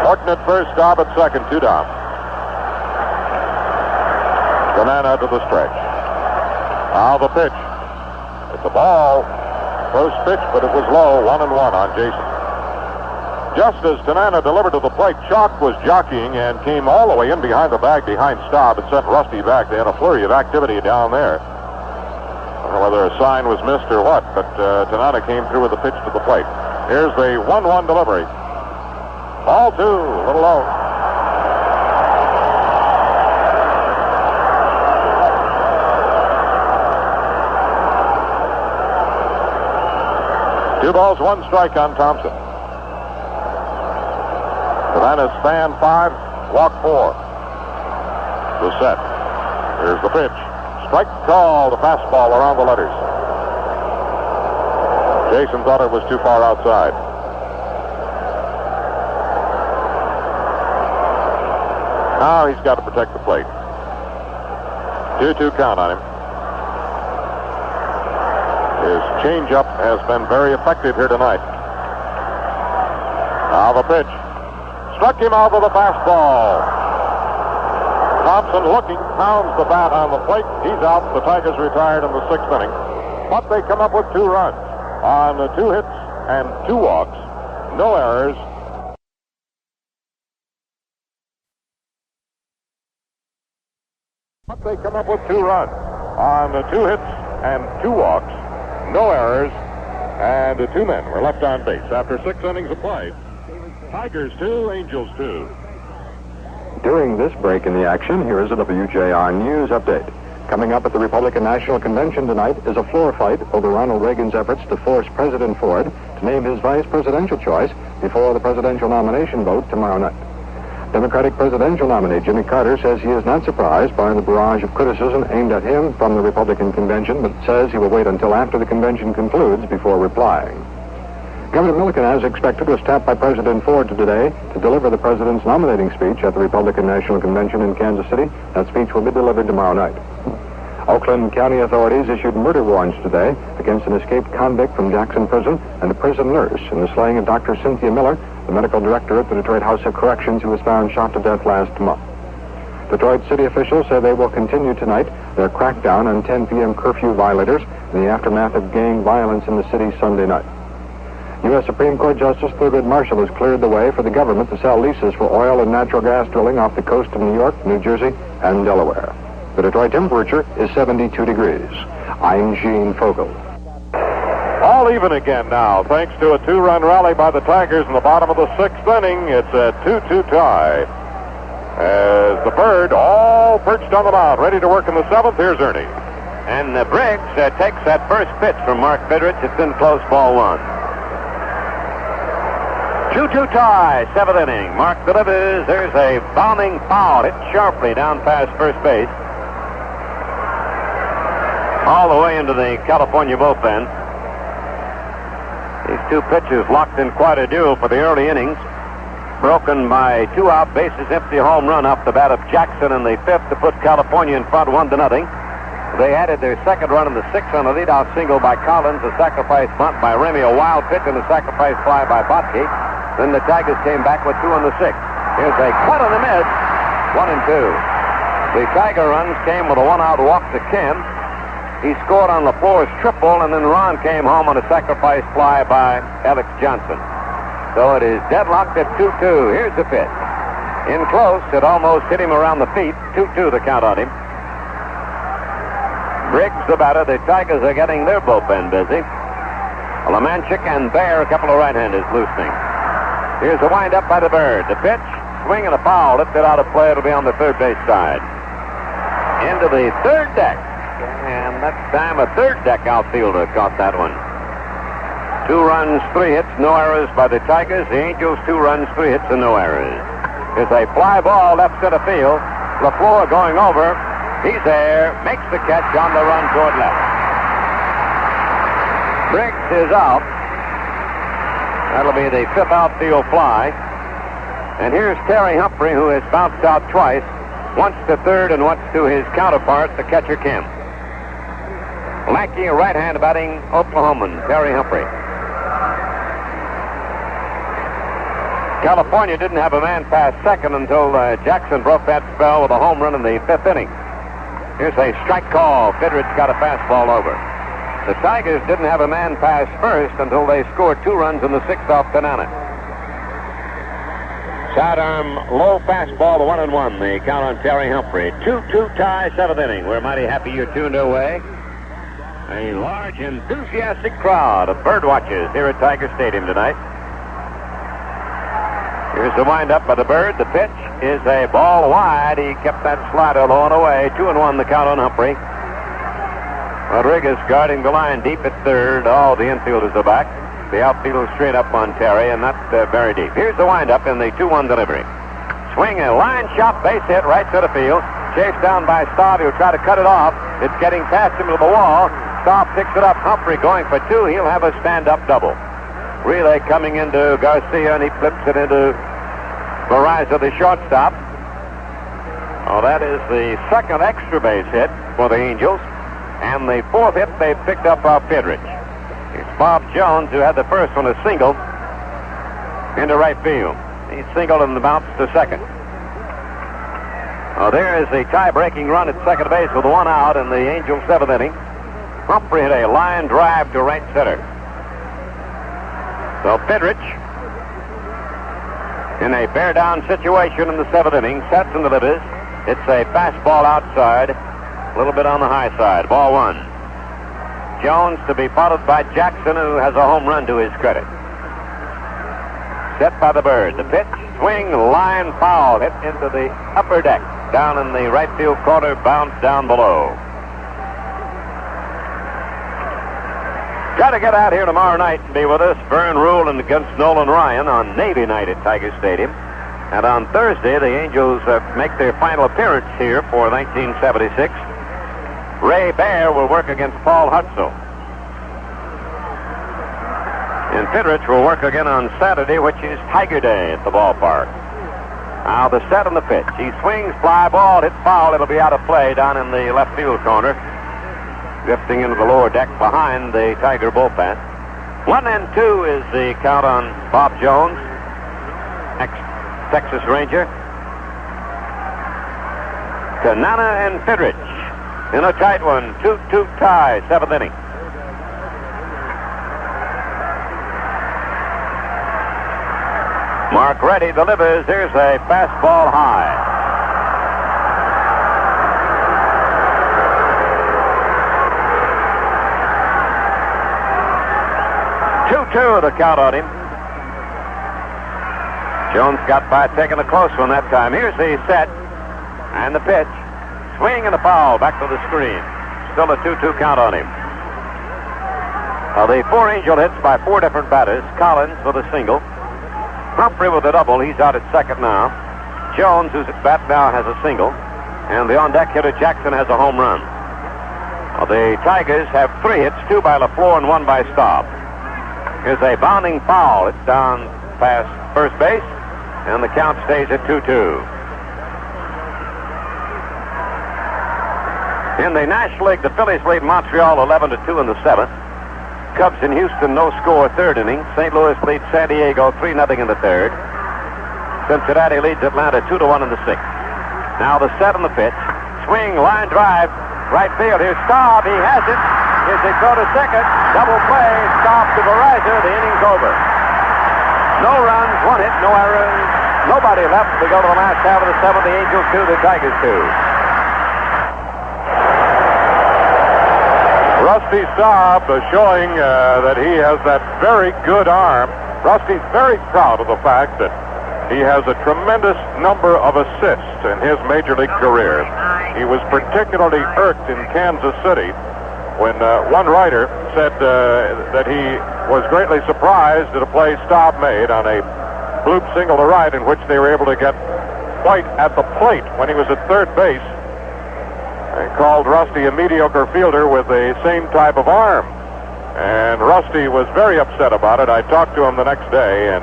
Horton at first, Staub at second, 2 down. Tanana to the stretch. Now the pitch. It's a ball. First pitch, but it was low, 1-1 on Jason. Just as Tanana delivered to the plate, Chalk was jockeying and came all the way in behind the bag behind Staub and sent Rusty back. They had a flurry of activity down there. I don't know whether a sign was missed or what, but Tanana came through with a pitch to the plate. Here's the 1-1 delivery. Ball 2, a little low. Two balls, one strike on Thompson. Savannah's stand 5, walk 4. The set. Here's the pitch. Strike call, the fastball around the letters. Jason thought it was too far outside. Now he's got to protect the plate. 2-2 count on him. His changeup has been very effective here tonight. Now the pitch. Struck him out with a fastball. Thompson looking, pounds the bat on the plate. He's out. The Tigers retired in the 6th inning. But they come up with 2 runs on 2 hits and 2 walks. No errors. But they come up with 2 runs on 2 hits and 2 walks. No errors, and 2 men were left on base after 6 innings of play. Tigers 2, Angels 2. During this break in the action, here is a WJR News update. Coming up at the Republican National Convention tonight is a floor fight over Ronald Reagan's efforts to force President Ford to name his vice presidential choice before the presidential nomination vote tomorrow night. Democratic presidential nominee Jimmy Carter says he is not surprised by the barrage of criticism aimed at him from the Republican convention, but says he will wait until after the convention concludes before replying. Governor Milliken, as expected, was tapped by President Ford today to deliver the president's nominating speech at the Republican National Convention in Kansas City. That speech will be delivered tomorrow night. Oakland County authorities issued murder warrants today against an escaped convict from Jackson Prison and a prison nurse in the slaying of Dr. Cynthia Miller, the medical director at the Detroit House of Corrections, who was found shot to death last month. Detroit city officials say they will continue tonight their crackdown on 10 p.m. curfew violators in the aftermath of gang violence in the city Sunday night. U.S. Supreme Court Justice Thurgood Marshall has cleared the way for the government to sell leases for oil and natural gas drilling off the coast of New York, New Jersey, and Delaware. The Detroit temperature is 72 degrees. I'm Gene Fogel. All even again now, thanks to a 2-run rally by the Tigers in the bottom of the 6th inning. It's a 2-2 tie. As the Bird all perched on the mound, ready to work in the 7th. Here's Ernie. And Briggs takes that first pitch from Mark Fidrich. It's in close, ball 1. 2-2 tie, 7th inning. Mark delivers. There's a bombing foul hit sharply down past first base. All the way into the California bullpen. These 2 pitchers locked in quite a duel for the early innings. Broken by 2 out bases empty home run off the bat of Jackson in the 5th to put California in front 1-0. They added their 2nd run in the 6th on a leadoff single by Collins, a sacrifice bunt by Remy, a wild pitch, and a sacrifice fly by Botke. Then the Tigers came back with 2 in the 6th. Here's a cut in the mid, 1-2. The Tiger runs came with a 1-out walk to Kim. He scored on LaFleur's triple, and then Ron came home on a sacrifice fly by Alex Johnson. So it is deadlocked at 2-2. Here's the pitch. In close, it almost hit him around the feet. 2-2 the count on him. Briggs the batter. The Tigers are getting their bullpen busy. Lemanchik and Bear, a couple of right-handers, loosening. Here's the wind-up by the Bird. The pitch, swing and a foul. Lifted out of play. It'll be on the third base side. Into the third deck. And that time a third deck outfielder caught that one. 2 runs, 3 hits, no errors by the Tigers. The Angels, 2 runs, 3 hits, and no errors. Here's a fly ball left center field. LaFleur going over. He's there. Makes the catch on the run toward left. Briggs is out. That'll be the 5th outfield fly. And here's Terry Humphrey, who has bounced out twice. Once to third and once to his counterpart, the catcher Kim. Lanky, a right-hand batting Oklahoman, Terry Humphrey. California didn't have a man past second until Jackson broke that spell with a home run in the 5th inning. Here's a strike call. Fidrich got a fastball over. The Tigers didn't have a man pass first until they scored 2 runs in the 6th off Tanana. Sidearm low fastball, the 1-1. The count on Terry Humphrey. 2-2 tie, 7th inning. We're mighty happy you're tuned away. A large, enthusiastic crowd of bird watchers here at Tiger Stadium tonight. Here's the windup by the Bird. The pitch is a ball wide. He kept that slider low and away. 2-1 the count on Humphrey. Rodriguez guarding the line deep at third. All the infielders are back. The outfielder straight up on Terry and not very deep. Here's the windup in the 2-1 delivery. Swing a line shot, base hit right center field. Chased down by Staub. He'll try to cut it off. It's getting past him to the wall. Staub picks it up. Humphrey going for 2. He'll have a stand-up double. Relay coming into Garcia, and he flips it into Barraza, the shortstop. Oh, that is the second extra base hit for the Angels. And the 4th hit they picked up off Fidrich. It's Bob Jones who had the first one, a single into right field. He singled and bounced to second. Oh, there is the tie-breaking run at second base with 1 out in the Angels' 7th inning. Humphrey hit a line drive to right center. So Fidrich, in a bear-down situation in the 7th inning, sets and delivers. It's a fastball outside, a little bit on the high side. Ball 1. Jones to be followed by Jackson, who has a home run to his credit. Set by the Bird. The pitch, swing, line, foul, hit into the upper deck. Down in the right field corner, bounced down below. Got to get out here tomorrow night and be with us. Vern Ruland against Nolan Ryan on Navy night at Tiger Stadium. And on Thursday, the Angels make their final appearance here for 1976. Ray Baer will work against Paul Hutzel. And Fidrich will work again on Saturday, which is Tiger Day at the ballpark. Now the set and the pitch. He swings, fly ball, hit foul. It'll be out of play down in the left field corner. Drifting into the lower deck behind the Tiger bullpen. 1-2 is the count on Bob Jones, ex-Texas Ranger. Tanana and Fidrich in a tight one. 2-2 tie, 7th inning. Mark Reddy delivers. Here's a fastball high. 2-2 the count on him. Jones got by taking a close one that time. Here's the set and the pitch. Swing and a foul back to the screen. Still a 2-2 count on him. The 4 Angel hits by 4 different batters. Collins with a single. Humphrey with a double. He's out at second now. Jones, who's at bat now, has a single. And the on-deck hitter Jackson has a home run. The Tigers have 3 hits, 2 by LaFleur and 1 by Staub. Here's a bounding foul. It's down past first base, and the count stays at 2-2. In the National League, the Phillies lead Montreal 11-2 in the 7th. Cubs in Houston, no score, 3rd inning. St. Louis leads San Diego 3-0 in the 3rd. Cincinnati leads Atlanta 2-1 in the 6th. Now the set and the pitch. Swing, line drive, right field. Here's Staub. He has it. Here's a throw to second. Double play. Stop to Barraza. The inning's over. No runs, 1 hit, no errors. Nobody left to go to the last half of the 7th. The Angels 2, the Tigers 2. Rusty Staub showing that he has that very good arm. Rusty's very proud of the fact that he has a tremendous number of assists in his major league career. He was particularly irked in Kansas City when one writer said that he was greatly surprised at a play Staub made on a bloop single to right in which they were able to get White at the plate when he was at third base. They called Rusty a mediocre fielder with the same type of arm. And Rusty was very upset about it. I talked to him the next day and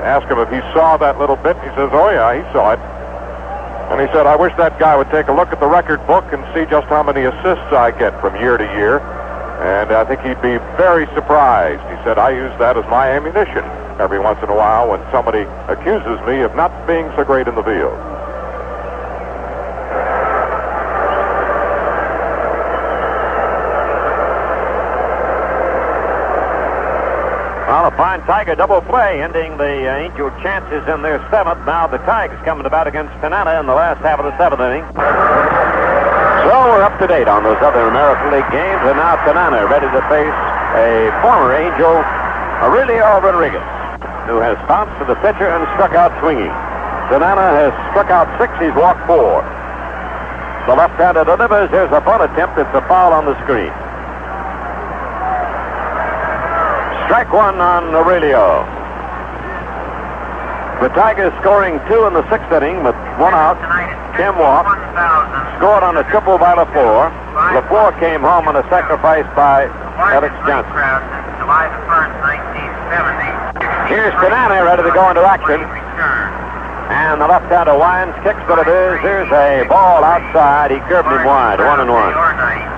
asked him if he saw that little bit. He says, oh yeah, he saw it. And he said, I wish that guy would take a look at the record book and see just how many assists I get from year to year. And I think he'd be very surprised. He said, I use that as my ammunition every once in a while when somebody accuses me of not being so great in the field. Well, a fine Tiger double play, ending the Angel chances in their seventh. Now the Tigers coming to bat against Tanana in the last half of the seventh inning. So we're up to date on those other American League games, and now Tanana ready to face a former Angel, Aurelio Rodriguez, who has bounced to the pitcher and struck out swinging. Tanana has struck out 6, he's walked 4. The left-hander delivers. Here's a bunt attempt. It's a foul on the screen. Strike 1 on Aurelio. The Tigers scoring 2 in the 6th inning with 1 out. Tim walked. Scored on a triple by LaFleur. LaFleur came home on a sacrifice by Alex Johnson. July 1st, 1970. Here's Tanana ready to go into action. And the left-hander winds, kicks, but it is. Here's a ball outside. He curved him wide. 1-1.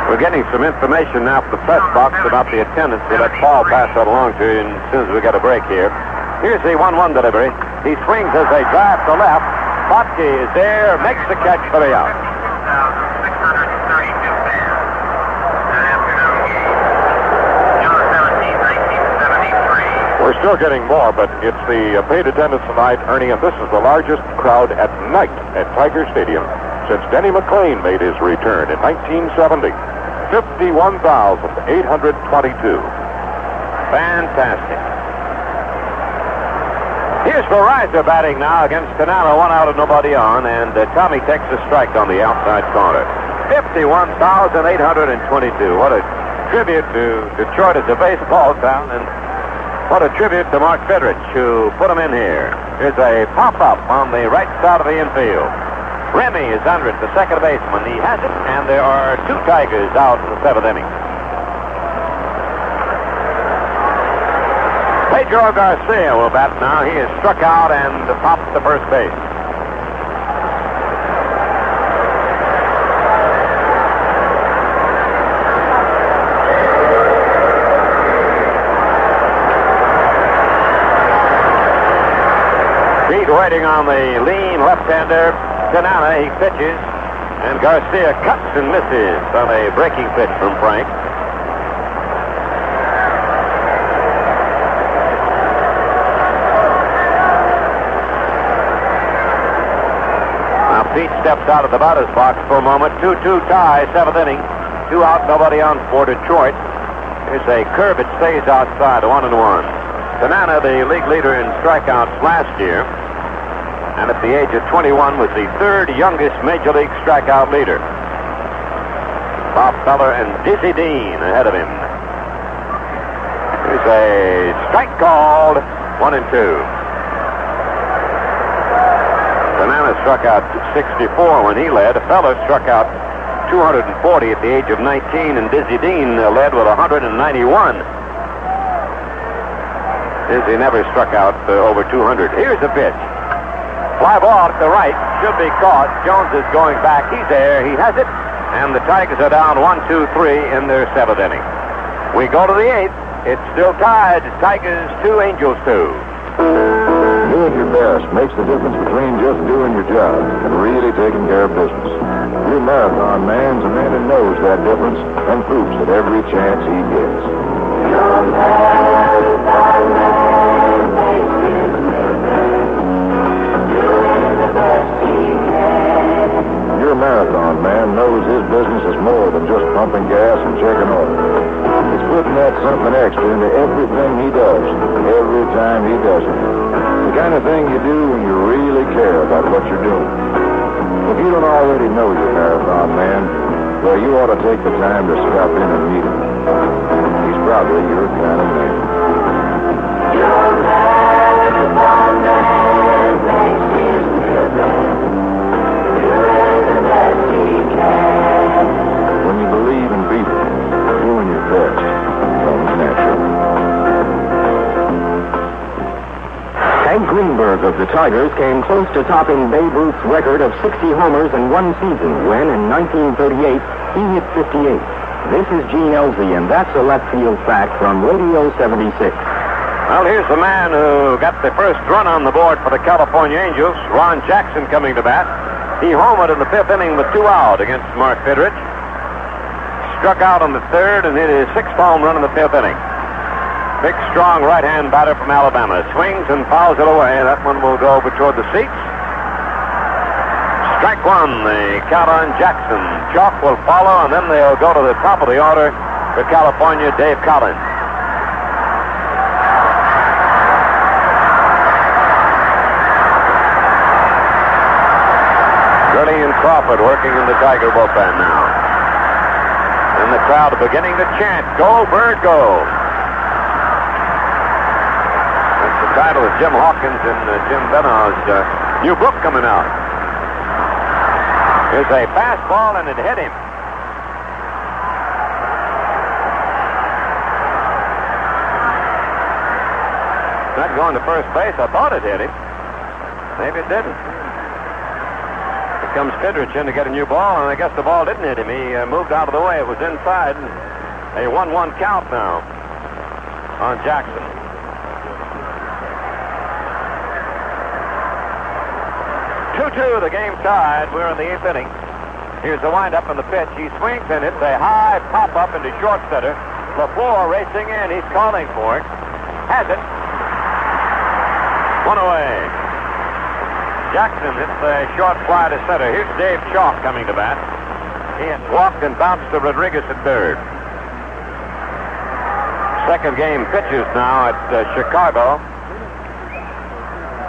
We're getting some information now from the press box about the attendance. We'll let Paul pass that along to you as soon as we get a break here. Here's the 1-1 delivery. He swings as they drive to left. Botke is there, makes the catch for the out. 632 fans. That afternoon game. June 17, 1973. We're still getting more, but it's the paid attendance tonight, Ernie, and this is the largest crowd at night at Tiger Stadium since Denny McLain made his return in 1970. 51,822. Fantastic. Here's Verizon batting now against Tanana. 1 out and nobody on, and Tommy takes a strike on the outside corner. 51,822. What a tribute to Detroit as a baseball town, and what a tribute to Mark Fidrich, who put him in here. Here's a pop-up on the right side of the infield. Remy is under it, the second baseman. He has it, and there are 2 Tigers out in the 7th inning. Pedro Garcia will bat now. He is struck out and popped to first base. Pete waiting on the lean left-hander. Tanana, he pitches, and Garcia cuts and misses on a breaking pitch from Frank. Now Pete steps out of the batter's box for a moment. 2-2 tie, 7th inning. 2 out, nobody on for Detroit. Here's a curve, it stays outside, 1-1. Tanana, the league leader in strikeouts last year, and at the age of 21 was the 3rd youngest Major League strikeout leader. Bob Feller and Dizzy Dean ahead of him. Here's a strike called, 1-2. Tanana struck out 64 when he led. Feller struck out 240 at the age of 19, and Dizzy Dean led with 191. Dizzy never struck out over 200. Here's a pitch. Fly ball to the right, should be caught. Jones is going back. He's there. He has it. And the Tigers are down 1-2-3 in their 7th inning. We go to the 8th. It's still tied. Tigers 2, Angels 2. Doing your best makes the difference between just doing your job and really taking care of business. Your marathon man's a man who knows that difference and proves it every chance he gets. Your marathon man makes his living. Your marathon man knows his business is more than just pumping gas and checking oil. It's putting that something extra into everything he does, every time he does it. The kind of thing you do when you really care about what you're doing. If you don't already know your marathon man, well, you ought to take the time to stop in and meet him. He's probably your kind of man. Your marathon man makes his living. When you believe in people, doing your best comes natural. Hank Greenberg of the Tigers came close to topping Babe Ruth's record of 60 homers in one season when, in 1938, he hit 58. This is Gene Elsey, and that's a left field fact from Radio 76. Well, here's the man who got the first run on the board for the California Angels, Ron Jackson, coming to bat. He homered in the 5th inning with 2 out against Mark Fidrich. struck out on the third and hit his sixth home run in the fifth inning. Big, strong right-hand batter from Alabama. Swings and fouls it away. That one will go over toward the seats. Strike one, the count on Jackson. Chalk will follow, and then they'll go to the top of the order for California, Dave Collins. Gurley and Crawford working in the Tiger bullpen now. And the crowd beginning to chant, "Go, Bird, go." That's the title of Jim Hawkins and Jim Benau's new book coming out. Here's a fastball, and it hit him. Not going to first base. I thought it hit him. Maybe it didn't. Here comes Fidrich in to get a new ball, and I guess the ball didn't hit him. He moved out of the way. It was inside. A 1-1 count now on Jackson. 2-2, the game tied. We're in the eighth inning. Here's the windup and the pitch. He swings and hits a high pop-up into short center. LaFleur racing in. He's calling for it. Has it. One away. Jackson hits a short fly to center. Here's Dave Chalk coming to bat. He had walked and bounced to Rodriguez at third. Second game pitches now at Chicago.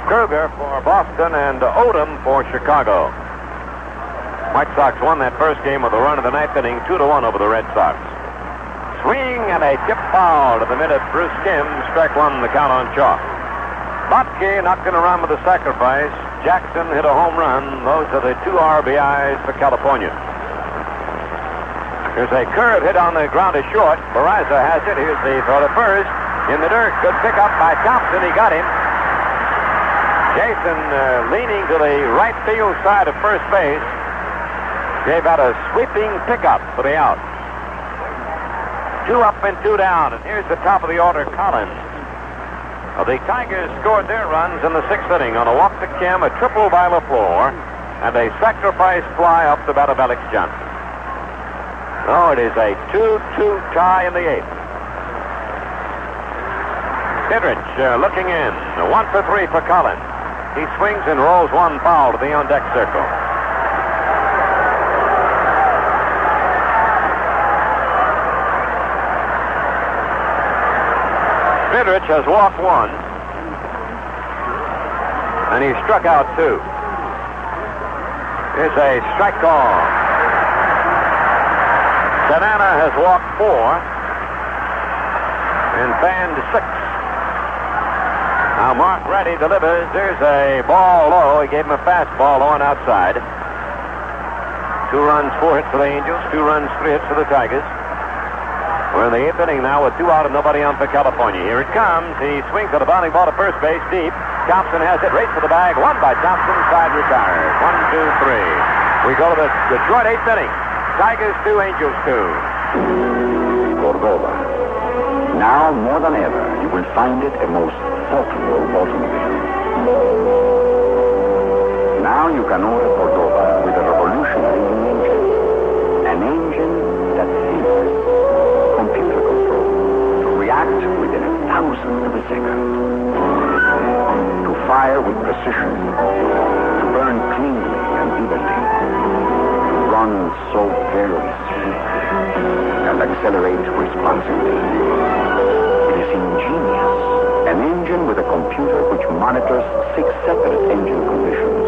Kruger for Boston and Odom for Chicago. White Sox won that first game with a run in the ninth inning, 2-1 over the Red Sox. Swing and a tip foul to the mid of Bruce Kim. Strike one, the count on Chalk. Botke knocked it around with a sacrifice. Jackson hit a home run. Those are the 2 RBIs for California. There's a curve hit on the ground to short. Barraza has it. Here's the throw to first. In the dirt. Good pickup by Thompson. He got him. Jason leaning to the right field side of first base. Gave out a sweeping pickup for the out. 2 up and 2 down. And here's the top of the order, Collins. The Tigers scored their runs in the sixth inning on a walk to Kim, a triple by LaFleur, and a sacrifice fly up the bat of Alex Johnson. Oh, it is a 2-2 tie in the eighth. Fidrich looking in. 1 for 3 for Collins. He swings and rolls one foul to the on-deck circle. Fidrich has walked 1, and he struck out 2. Here's a strike call. Tanana has walked 4 and fanned 6. Now Mark Reddy delivers. There's a ball low. He gave him a fastball low and outside. 2 runs, 4 hits for the Angels. 2 runs, 3 hits for the Tigers. We're in the eighth inning now with 2 out and nobody on for California. Here it comes. He swings at a bounding ball to first base deep. Thompson has it. Race for the bag. One by Thompson. Side retired. 1, 2, 3. We go to the Detroit eighth inning. Tigers 2, Angels 2. Cordoba. Now more than ever, you will find it a most thoughtful automobile. Now you can order Cordoba with a revolutionary new engine. An engine that thinks, computer control, to react within 1,000th of a second, to fire with precision, to burn cleanly and evenly, to run so very sweetly, and accelerate responsibly. It is ingenious. An engine with a computer which monitors 6 separate engine conditions.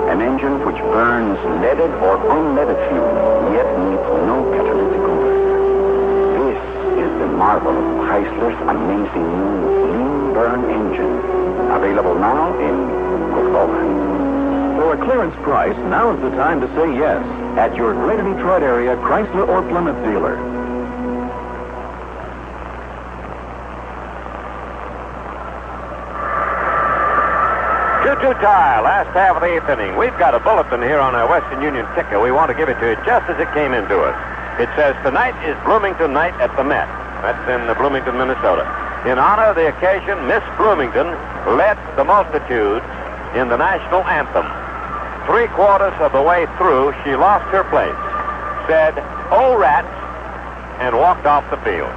An engine which burns leaded or unleaded fuel, yet needs no catalytic converter. This is the marvel of Chrysler's amazing new lean burn engine. Available now in Cordoba. For a clearance price, now is the time to say yes at your Greater Detroit area Chrysler or Plymouth dealer. 2-2 tie, last half of the eighth inning. We've got a bulletin here on our Western Union ticker. We want to give it to you just as it came into us. It says, tonight is Bloomington night at the Met. That's in Bloomington, Minnesota. In honor of the occasion, Miss Bloomington led the multitudes in the national anthem. 3/4 of the way through, she lost her place. Said, "Oh, rats, and walked off the field.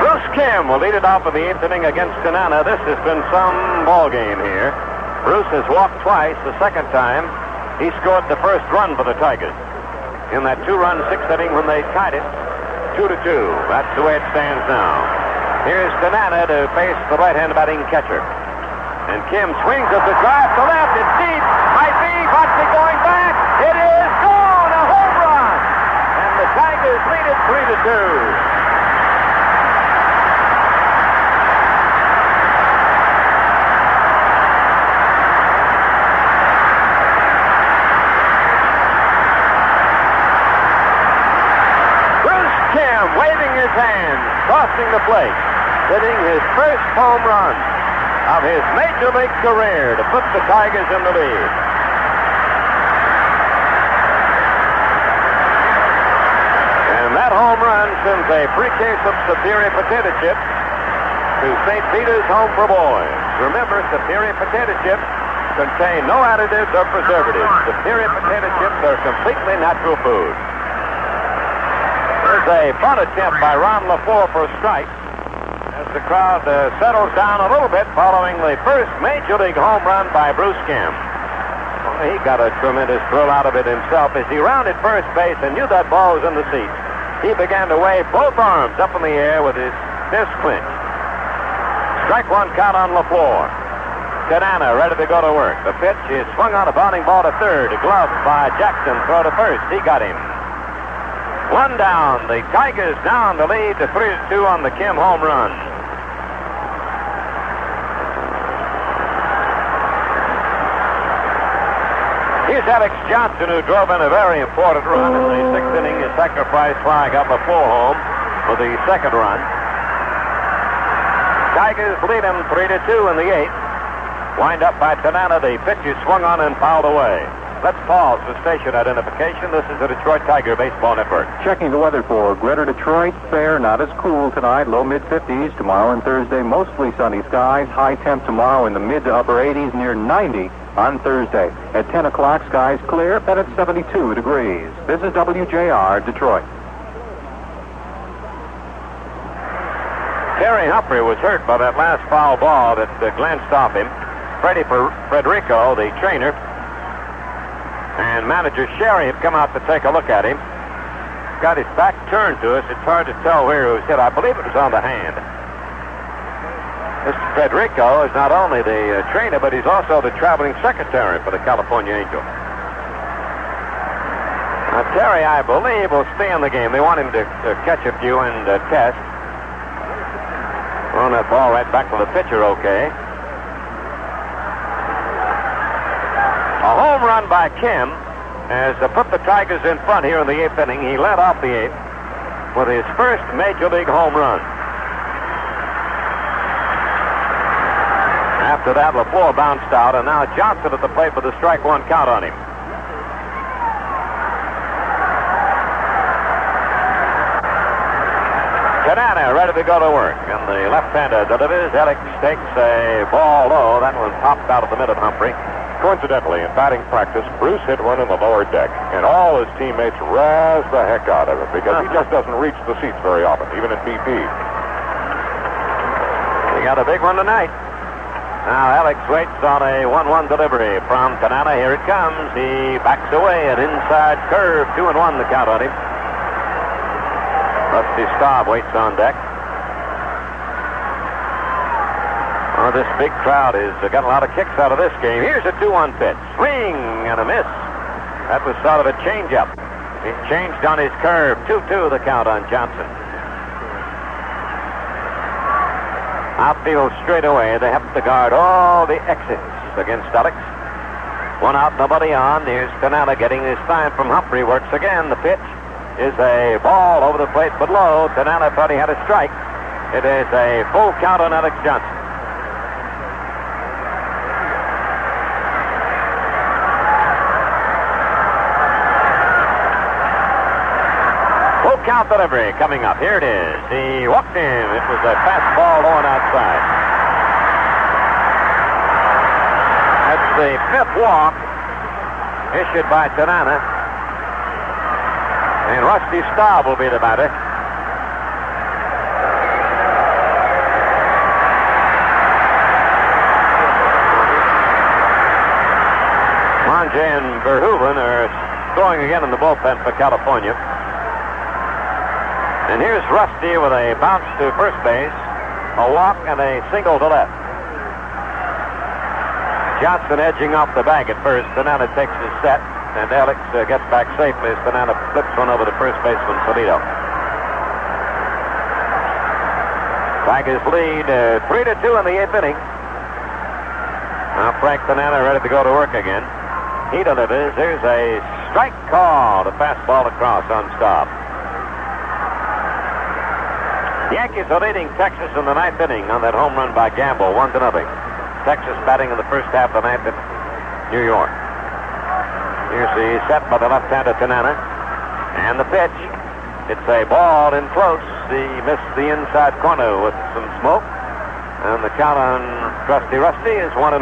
Bruce Kim will lead it off in the 8th inning against Tanana. This has been some ball game here. Bruce has walked twice. The second time, he scored the first run for the Tigers in that 2-run 6th inning when they tied it 2-2. That's the way it stands now. Here's Tanana to face the right-hand batting catcher. And Kim swings at the drive to left. It's deep. Might be. Buxley going back. It is gone. A home run. And the Tigers lead it 3-2. Waving his hands, crossing the plate, hitting his first home run of his Major League career to put the Tigers in the lead. And that home run sends a free case of Superior potato chips to St. Peter's Home for Boys. Remember, Superior potato chips contain no additives or preservatives. Superior potato chips are completely natural food. There's a bunt attempt by Ron LaFleur for a strike as the crowd settles down a little bit following the first Major League home run by Bruce Kim. Well, he got a tremendous thrill out of it himself. As he rounded first base and knew that ball was in the seats, he began to wave both arms up in the air with his fist clenched. Strike one count on LaFleur. Tanana ready to go to work. The pitch is swung on a bounding ball to third. Gloved by Jackson. Throw to first. He got him. One down. The Tigers down the lead to 3-2 on the Kim home run. Here's Alex Johnson, who drove in a very important run in the 6th inning. His sacrifice fly got LaFleur home for the second run. Tigers lead them 3-2 in the 8th. Wind up by Tanana. The pitch is swung on and fouled away. Let's pause for station identification. This is the Detroit Tiger Baseball Network. Checking the weather for Greater Detroit. Fair, not as cool tonight. Low mid-50s. Tomorrow and Thursday, mostly sunny skies. High temp tomorrow in the mid to upper 80s, near 90 on Thursday. At 10 o'clock, skies clear, and at 72 degrees. This is WJR, Detroit. Terry Humphrey was hurt by that last foul ball that glanced off him. Freddie Frederico, the trainer, and manager Sherry have come out to take a look at him. Got his back turned to us. It's hard to tell where it was hit. I believe it was on the hand. Mr. Frederico is not only the trainer, but he's also the traveling secretary for the California Angels. Now, Terry, I believe, will stay in the game. They want him to catch a few and test. Throwing that ball right back to the pitcher, okay. A home run by Kim has put the Tigers in front here in the 8th inning. He led off the 8th with his first Major League home run. After that, LaFleur bounced out, and now Johnson at the plate with a strike one count on him. Tanana ready to go to work, and the left-hander delivers. Alex takes a ball low. That one popped out of the mid of Humphrey. Coincidentally, in batting practice, Bruce hit one in the lower deck, and all his teammates razzed the heck out of him because he just doesn't reach the seats very often, even in BP. He got a big one tonight. Now Alex waits on a 1-1 delivery from Tanana. Here it comes. He backs away. An inside curve. 2-1 the count on him. Rusty Staub waits on deck. Oh, this big crowd has got a lot of kicks out of this game. Here's a 2-1 pitch. Swing and a miss. That was sort of a changeup. He changed on his curve. 2-2 the count on Johnson. Outfield straight away. They have to guard all the exits against Alex. One out, nobody on. Here's Tanana getting his sign from Humphrey. Works again. The pitch is a ball over the plate but low. Tanana thought he had a strike. It is a full count on Alex Johnson. Count delivery coming up. Here it is. He walked in. It was a fastball low and outside. That's the fifth walk issued by Tanana. And Rusty Staub will be the batter. Monge and Verhoeven are throwing again in the bullpen for California. And here's Rusty with a bounce to first base, a walk, and a single to left. Johnson edging off the bag at first. Tanana takes his set, and Alex gets back safely as Tanana flips one over to first baseman Salido. Tigers lead 3-2 in the eighth inning. Now Frank Tanana ready to go to work again. He delivers. There's a strike call. The fastball across on Staub. The Yankees are leading Texas in the ninth inning on that home run by Gamble, 1-0. Texas batting in the first half of the ninth at New York. Here's the set by the left-hander Tanana. And the pitch. It's a ball in close. He missed the inside corner with some smoke. And the count on Trusty Rusty is 1-1.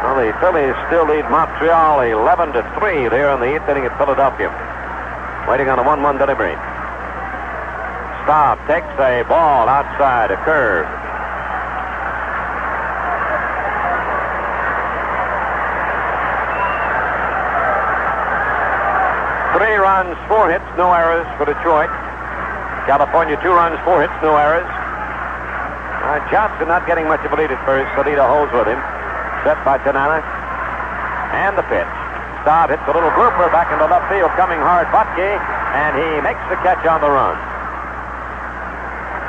Well, the Phillies still lead Montreal 11-3 there in the eighth inning at Philadelphia. Waiting on a 1-1 delivery. Staub takes a ball outside, a curve. Three runs, 4 hits, no errors for Detroit. California, 2 runs, 4 hits, no errors. Johnson not getting much of a lead at first. Salido holds with him. Set by Tanana. And the pitch. Staub hits a little blooper back into left field, coming hard, Butke, and he makes the catch on the run.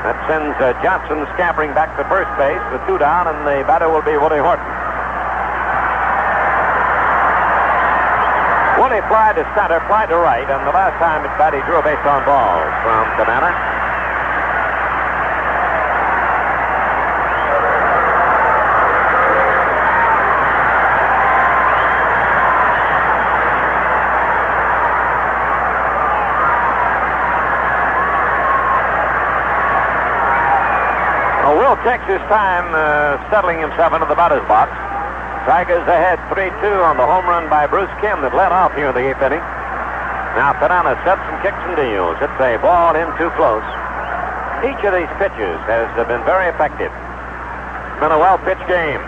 That sends Johnson scampering back to first base with 2 down, and the batter will be Willie Horton. Willie fly to center, fly to right, and the last time at bat he drew a base on balls from Tanana. Will takes his time settling himself into the batter's box. Tigers ahead 3-2 on the home run by Bruce Kim that led off here in the eighth inning. Now Tanana sets and kicks and deals. It's a ball in too close. Each of these pitches has been very effective. It's been a well-pitched game.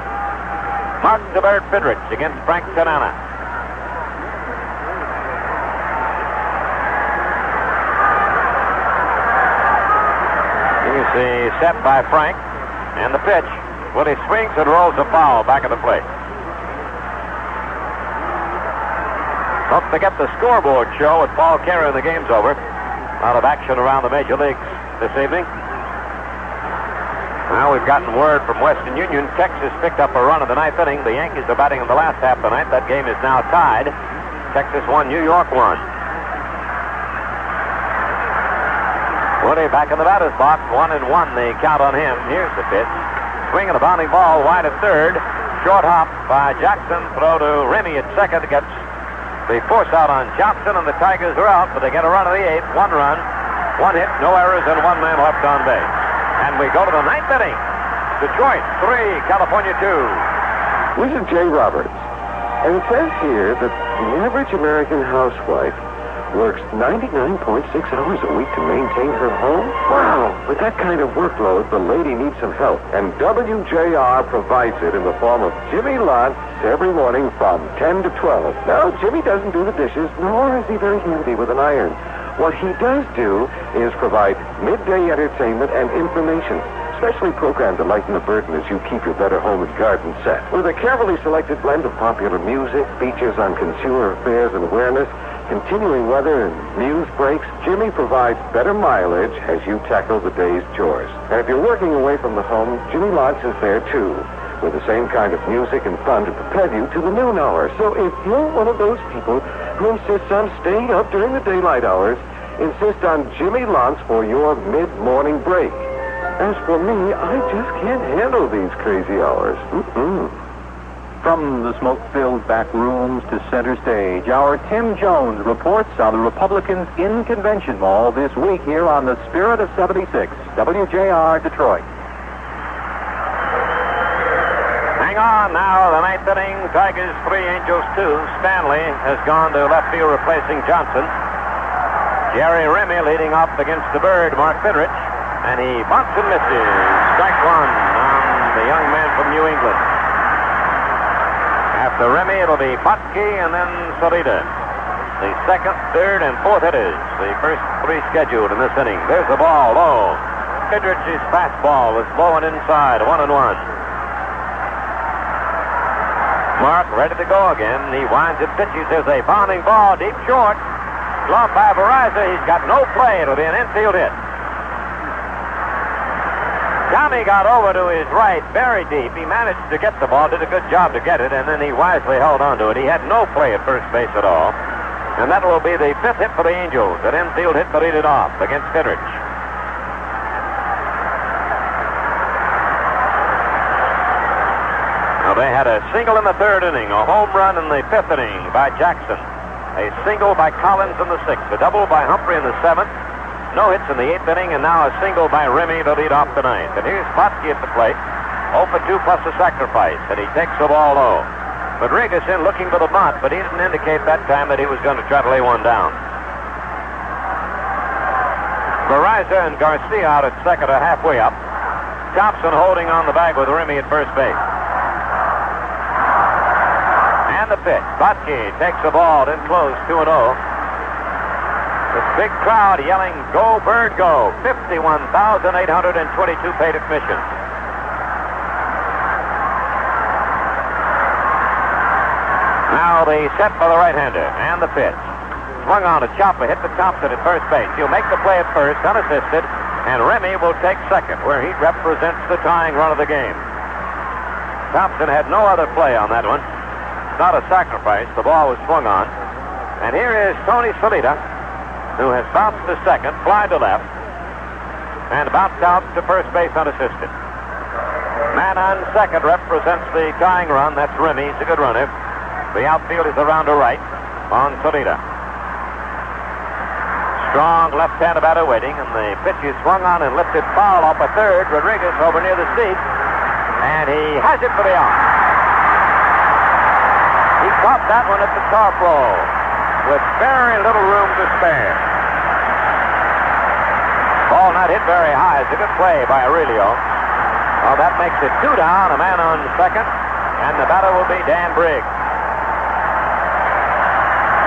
Martin DeBert Fidrich against Frank Tanana. Here's the set by Frank. And the pitch. Willie swings and rolls a foul back at the plate. Don't forget the scoreboard show with Paul Carey. The game's over. A lot of action around the major leagues this evening. Now we've gotten word from Western Union. Texas picked up a run in the ninth inning. The Yankees are batting in the last half of the ninth. That game is now tied. Texas won, New York won. Woody back in the batter's box, 1-1, the count on him. Here's the pitch. Swing and a bounding ball wide at third. Short hop by Jackson. Throw to Remy at second. Gets the force out on Johnson, and the Tigers are out, but they get a run of the eighth. 1 run, 1 hit, no errors, and 1 man left on base. And we go to the ninth inning. Detroit 3, California 2. This is Jay Roberts. And it says here that the average American housewife works 99.6 hours a week to maintain her home. Wow! With that kind of workload, the lady needs some help. And WJR provides it in the form of Jimmy Lantz every morning from 10 to 12. Now, Jimmy doesn't do the dishes, nor is he very handy with an iron. What he does do is provide midday entertainment and information, specially programmed to lighten the burden as you keep your better home and garden set. With a carefully selected blend of popular music, features on consumer affairs and awareness, continuing weather, and news breaks, Jimmy provides better mileage as you tackle the day's chores. And if you're working away from the home, Jimmy Lantz is there too, with the same kind of music and fun to prepare you to the noon hour. So if you're one of those people who insists on staying up during the daylight hours, insist on Jimmy Lantz for your mid-morning break. As for me, I just can't handle these crazy hours. From the smoke-filled back rooms to center stage, our Tim Jones reports on the Republicans in Convention Mall this week here on the Spirit of 76, WJR Detroit. Hang on now, the ninth inning. Tigers 3, Angels 2. Stanley has gone to left field replacing Johnson. Jerry Remy leading off against the Bird, Mark Fidrich. And he bunts and misses. Strike one on the young man from New England. After Remy, it'll be Botke and then Solita. The second, third, and fourth hitters. The first three scheduled in this inning. There's the ball, low. Fidrich's fastball is low and inside, 1-1. Mark ready to go again. He winds and pitches. There's a bounding ball, deep short. Glove by Verizza. He's got no play. It'll be an infield hit. Tommy got over to his right very deep. He managed to get the ball, did a good job to get it, and then he wisely held on to it. He had no play at first base at all. And that will be the fifth hit for the Angels. An infield hit to lead it off against Fidrich. Now they had a single in the third inning, a home run in the fifth inning by Jackson, a single by Collins in the sixth, a double by Humphrey in the seventh, no hits in the eighth inning, and now a single by Remy to lead off the ninth. And here's Botke at the plate, 0 for 2 plus a sacrifice, and he takes the ball low. Rodriguez in looking for the bunt, but he didn't indicate that time that he was going to try to lay one down. Verizza and Garcia out at second are halfway up. Thompson holding on the bag with Remy at first base. And the pitch. Botke takes the ball, then close 2-0. This big crowd yelling, "Go, Bird, go!" 51,822 paid admission. Now the set for the right-hander, and the pitch. Swung on a chopper, hit the Thompson at first base. He'll make the play at first, unassisted, and Remy will take second, where he represents the tying run of the game. Thompson had no other play on that one. Not a sacrifice. The ball was swung on. And here is Tony Solita, who has bounced to second, fly to left, and bounced out to first base unassisted. Man on second represents the tying run. That's Remy. He's a good runner. The outfield is around to right on Solita. Strong left-handed batter waiting, and the pitch is swung on and lifted foul off a third. Rodriguez over near the seat, and he has it for the out. He caught that one at the top roll with very little room to spare. Ball not hit very high. It's a good play by Aurelio. Well, that makes it 2 down, a man on second, and the batter will be Dan Briggs.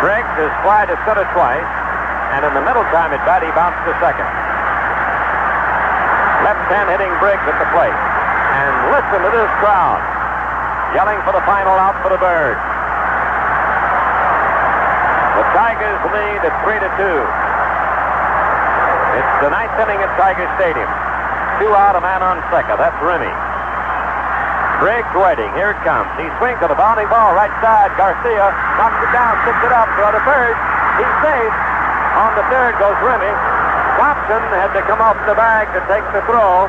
Briggs has flied to center twice, and in the middle time at bat, he bounced to second. Left-hand hitting Briggs at the plate. And listen to this crowd yelling for the final out for the Bird. The Tigers lead at 3-2. It's the ninth inning at Tiger Stadium. 2 out, a man on second. That's Remy. Briggs waiting. Here it comes. He swings to the bounding ball, right side. Garcia knocks it down, sticks it up. Throw to Bird. He's safe. On the third goes Remy. Thompson had to come off the bag to take the throw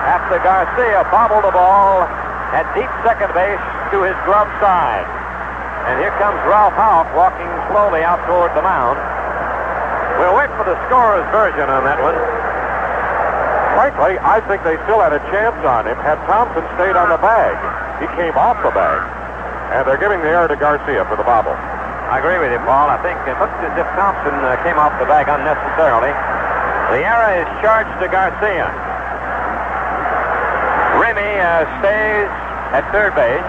after Garcia bobbled the ball at deep second base to his glove side. And here comes Ralph Houck walking slowly out toward the mound. We'll wait for the scorer's version on that one. Frankly, I think they still had a chance on him had Thompson stayed on the bag. He came off the bag. And they're giving the error to Garcia for the bobble. I agree with you, Paul. I think it looks as if Thompson came off the bag unnecessarily. The error is charged to Garcia. Remy stays at third base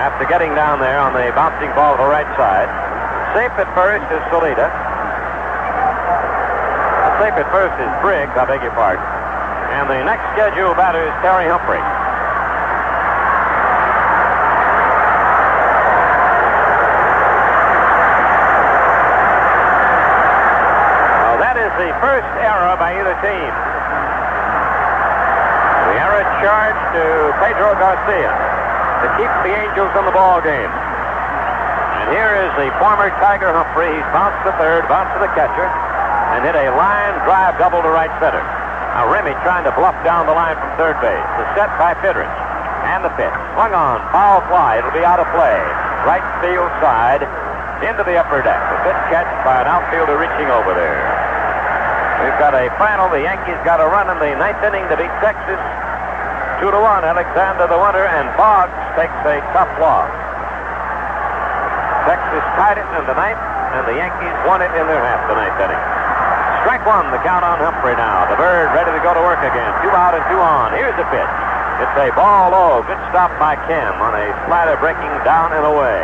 after getting down there on the bouncing ball to the right side. Safe at first is Solita. Safe at first is Briggs, I beg your pardon. And the next scheduled batter is Terry Humphrey. Well, that is the first error by either team. The error charged to Pedro Garcia to keep the Angels in the ball game. And here is the former Tiger Humphrey. He's bounced to third, bounced to the catcher, and hit a line drive double to right center. Now Remy trying to bluff down the line from third base. The set by Fidrich. And the pitch. Swung on. Foul fly. It'll be out of play. Right field side into the upper deck. A good catch by an outfielder reaching over there. We've got a final. The Yankees got a run in the ninth inning to beat Texas 2-1, Alexander the winner, and Boggs takes a tough loss. Texas tied it in the ninth, and the Yankees won it in their half the ninth inning. Strike one, the count on Humphrey now. The Bird ready to go to work again. 2 out and 2 on. Here's the pitch. It's a ball low. Good stop by Kim on a slider breaking down and away.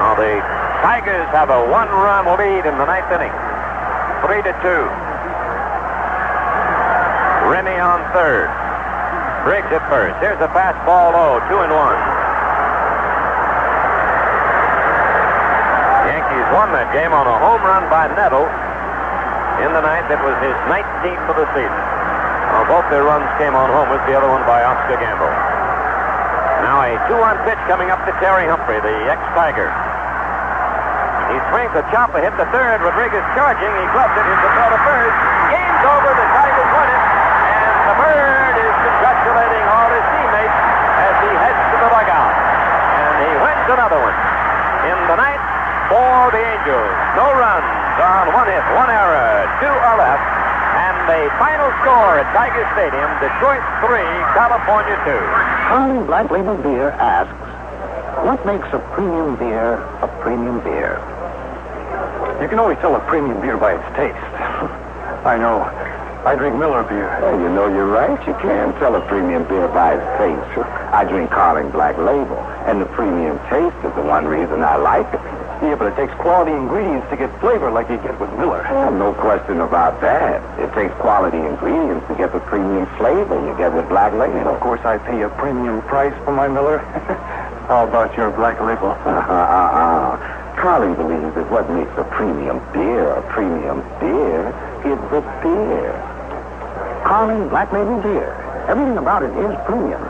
Now the Tigers have a 1-run lead in the ninth inning. 3-2. Remy on third. Briggs at first. Here's a fastball low. 2-1. Yankees won that game on a home run by Nettle in the ninth. It was his 19th of the season. Well, both their runs came on homers, the other one by Oscar Gamble. Now a 2-1 pitch coming up to Terry Humphrey, the ex-Tiger. He swings a chopper, hit the third. Rodriguez charging. He gloves it into throw to first. Game's over. The Tigers win it. And the Bird is congratulating all his teammates as he heads to the dugout. And he wins another one. In the ninth for the Angels. No runs on 1 hit, 1 error, 2 are left. And the final score at Tiger Stadium, Detroit 3, California 2. Carling Black Label Beer asks, what makes a premium beer a premium beer? You can always tell a premium beer by its taste. I know. I drink Miller beer. Well, you know you're right. You can tell a premium beer by its taste. I drink Carling Black Label, and the premium taste is the one reason I like it. Yeah, but it takes quality ingredients to get flavor like you get with Miller. Well, no question about that. It takes quality ingredients to get the premium flavor you get with Black Label. And of course, I pay a premium price for my Miller. How about your Black Label? Carling believes that what makes a premium beer is the beer. Carling Black Label Beer. Everything about it is premium.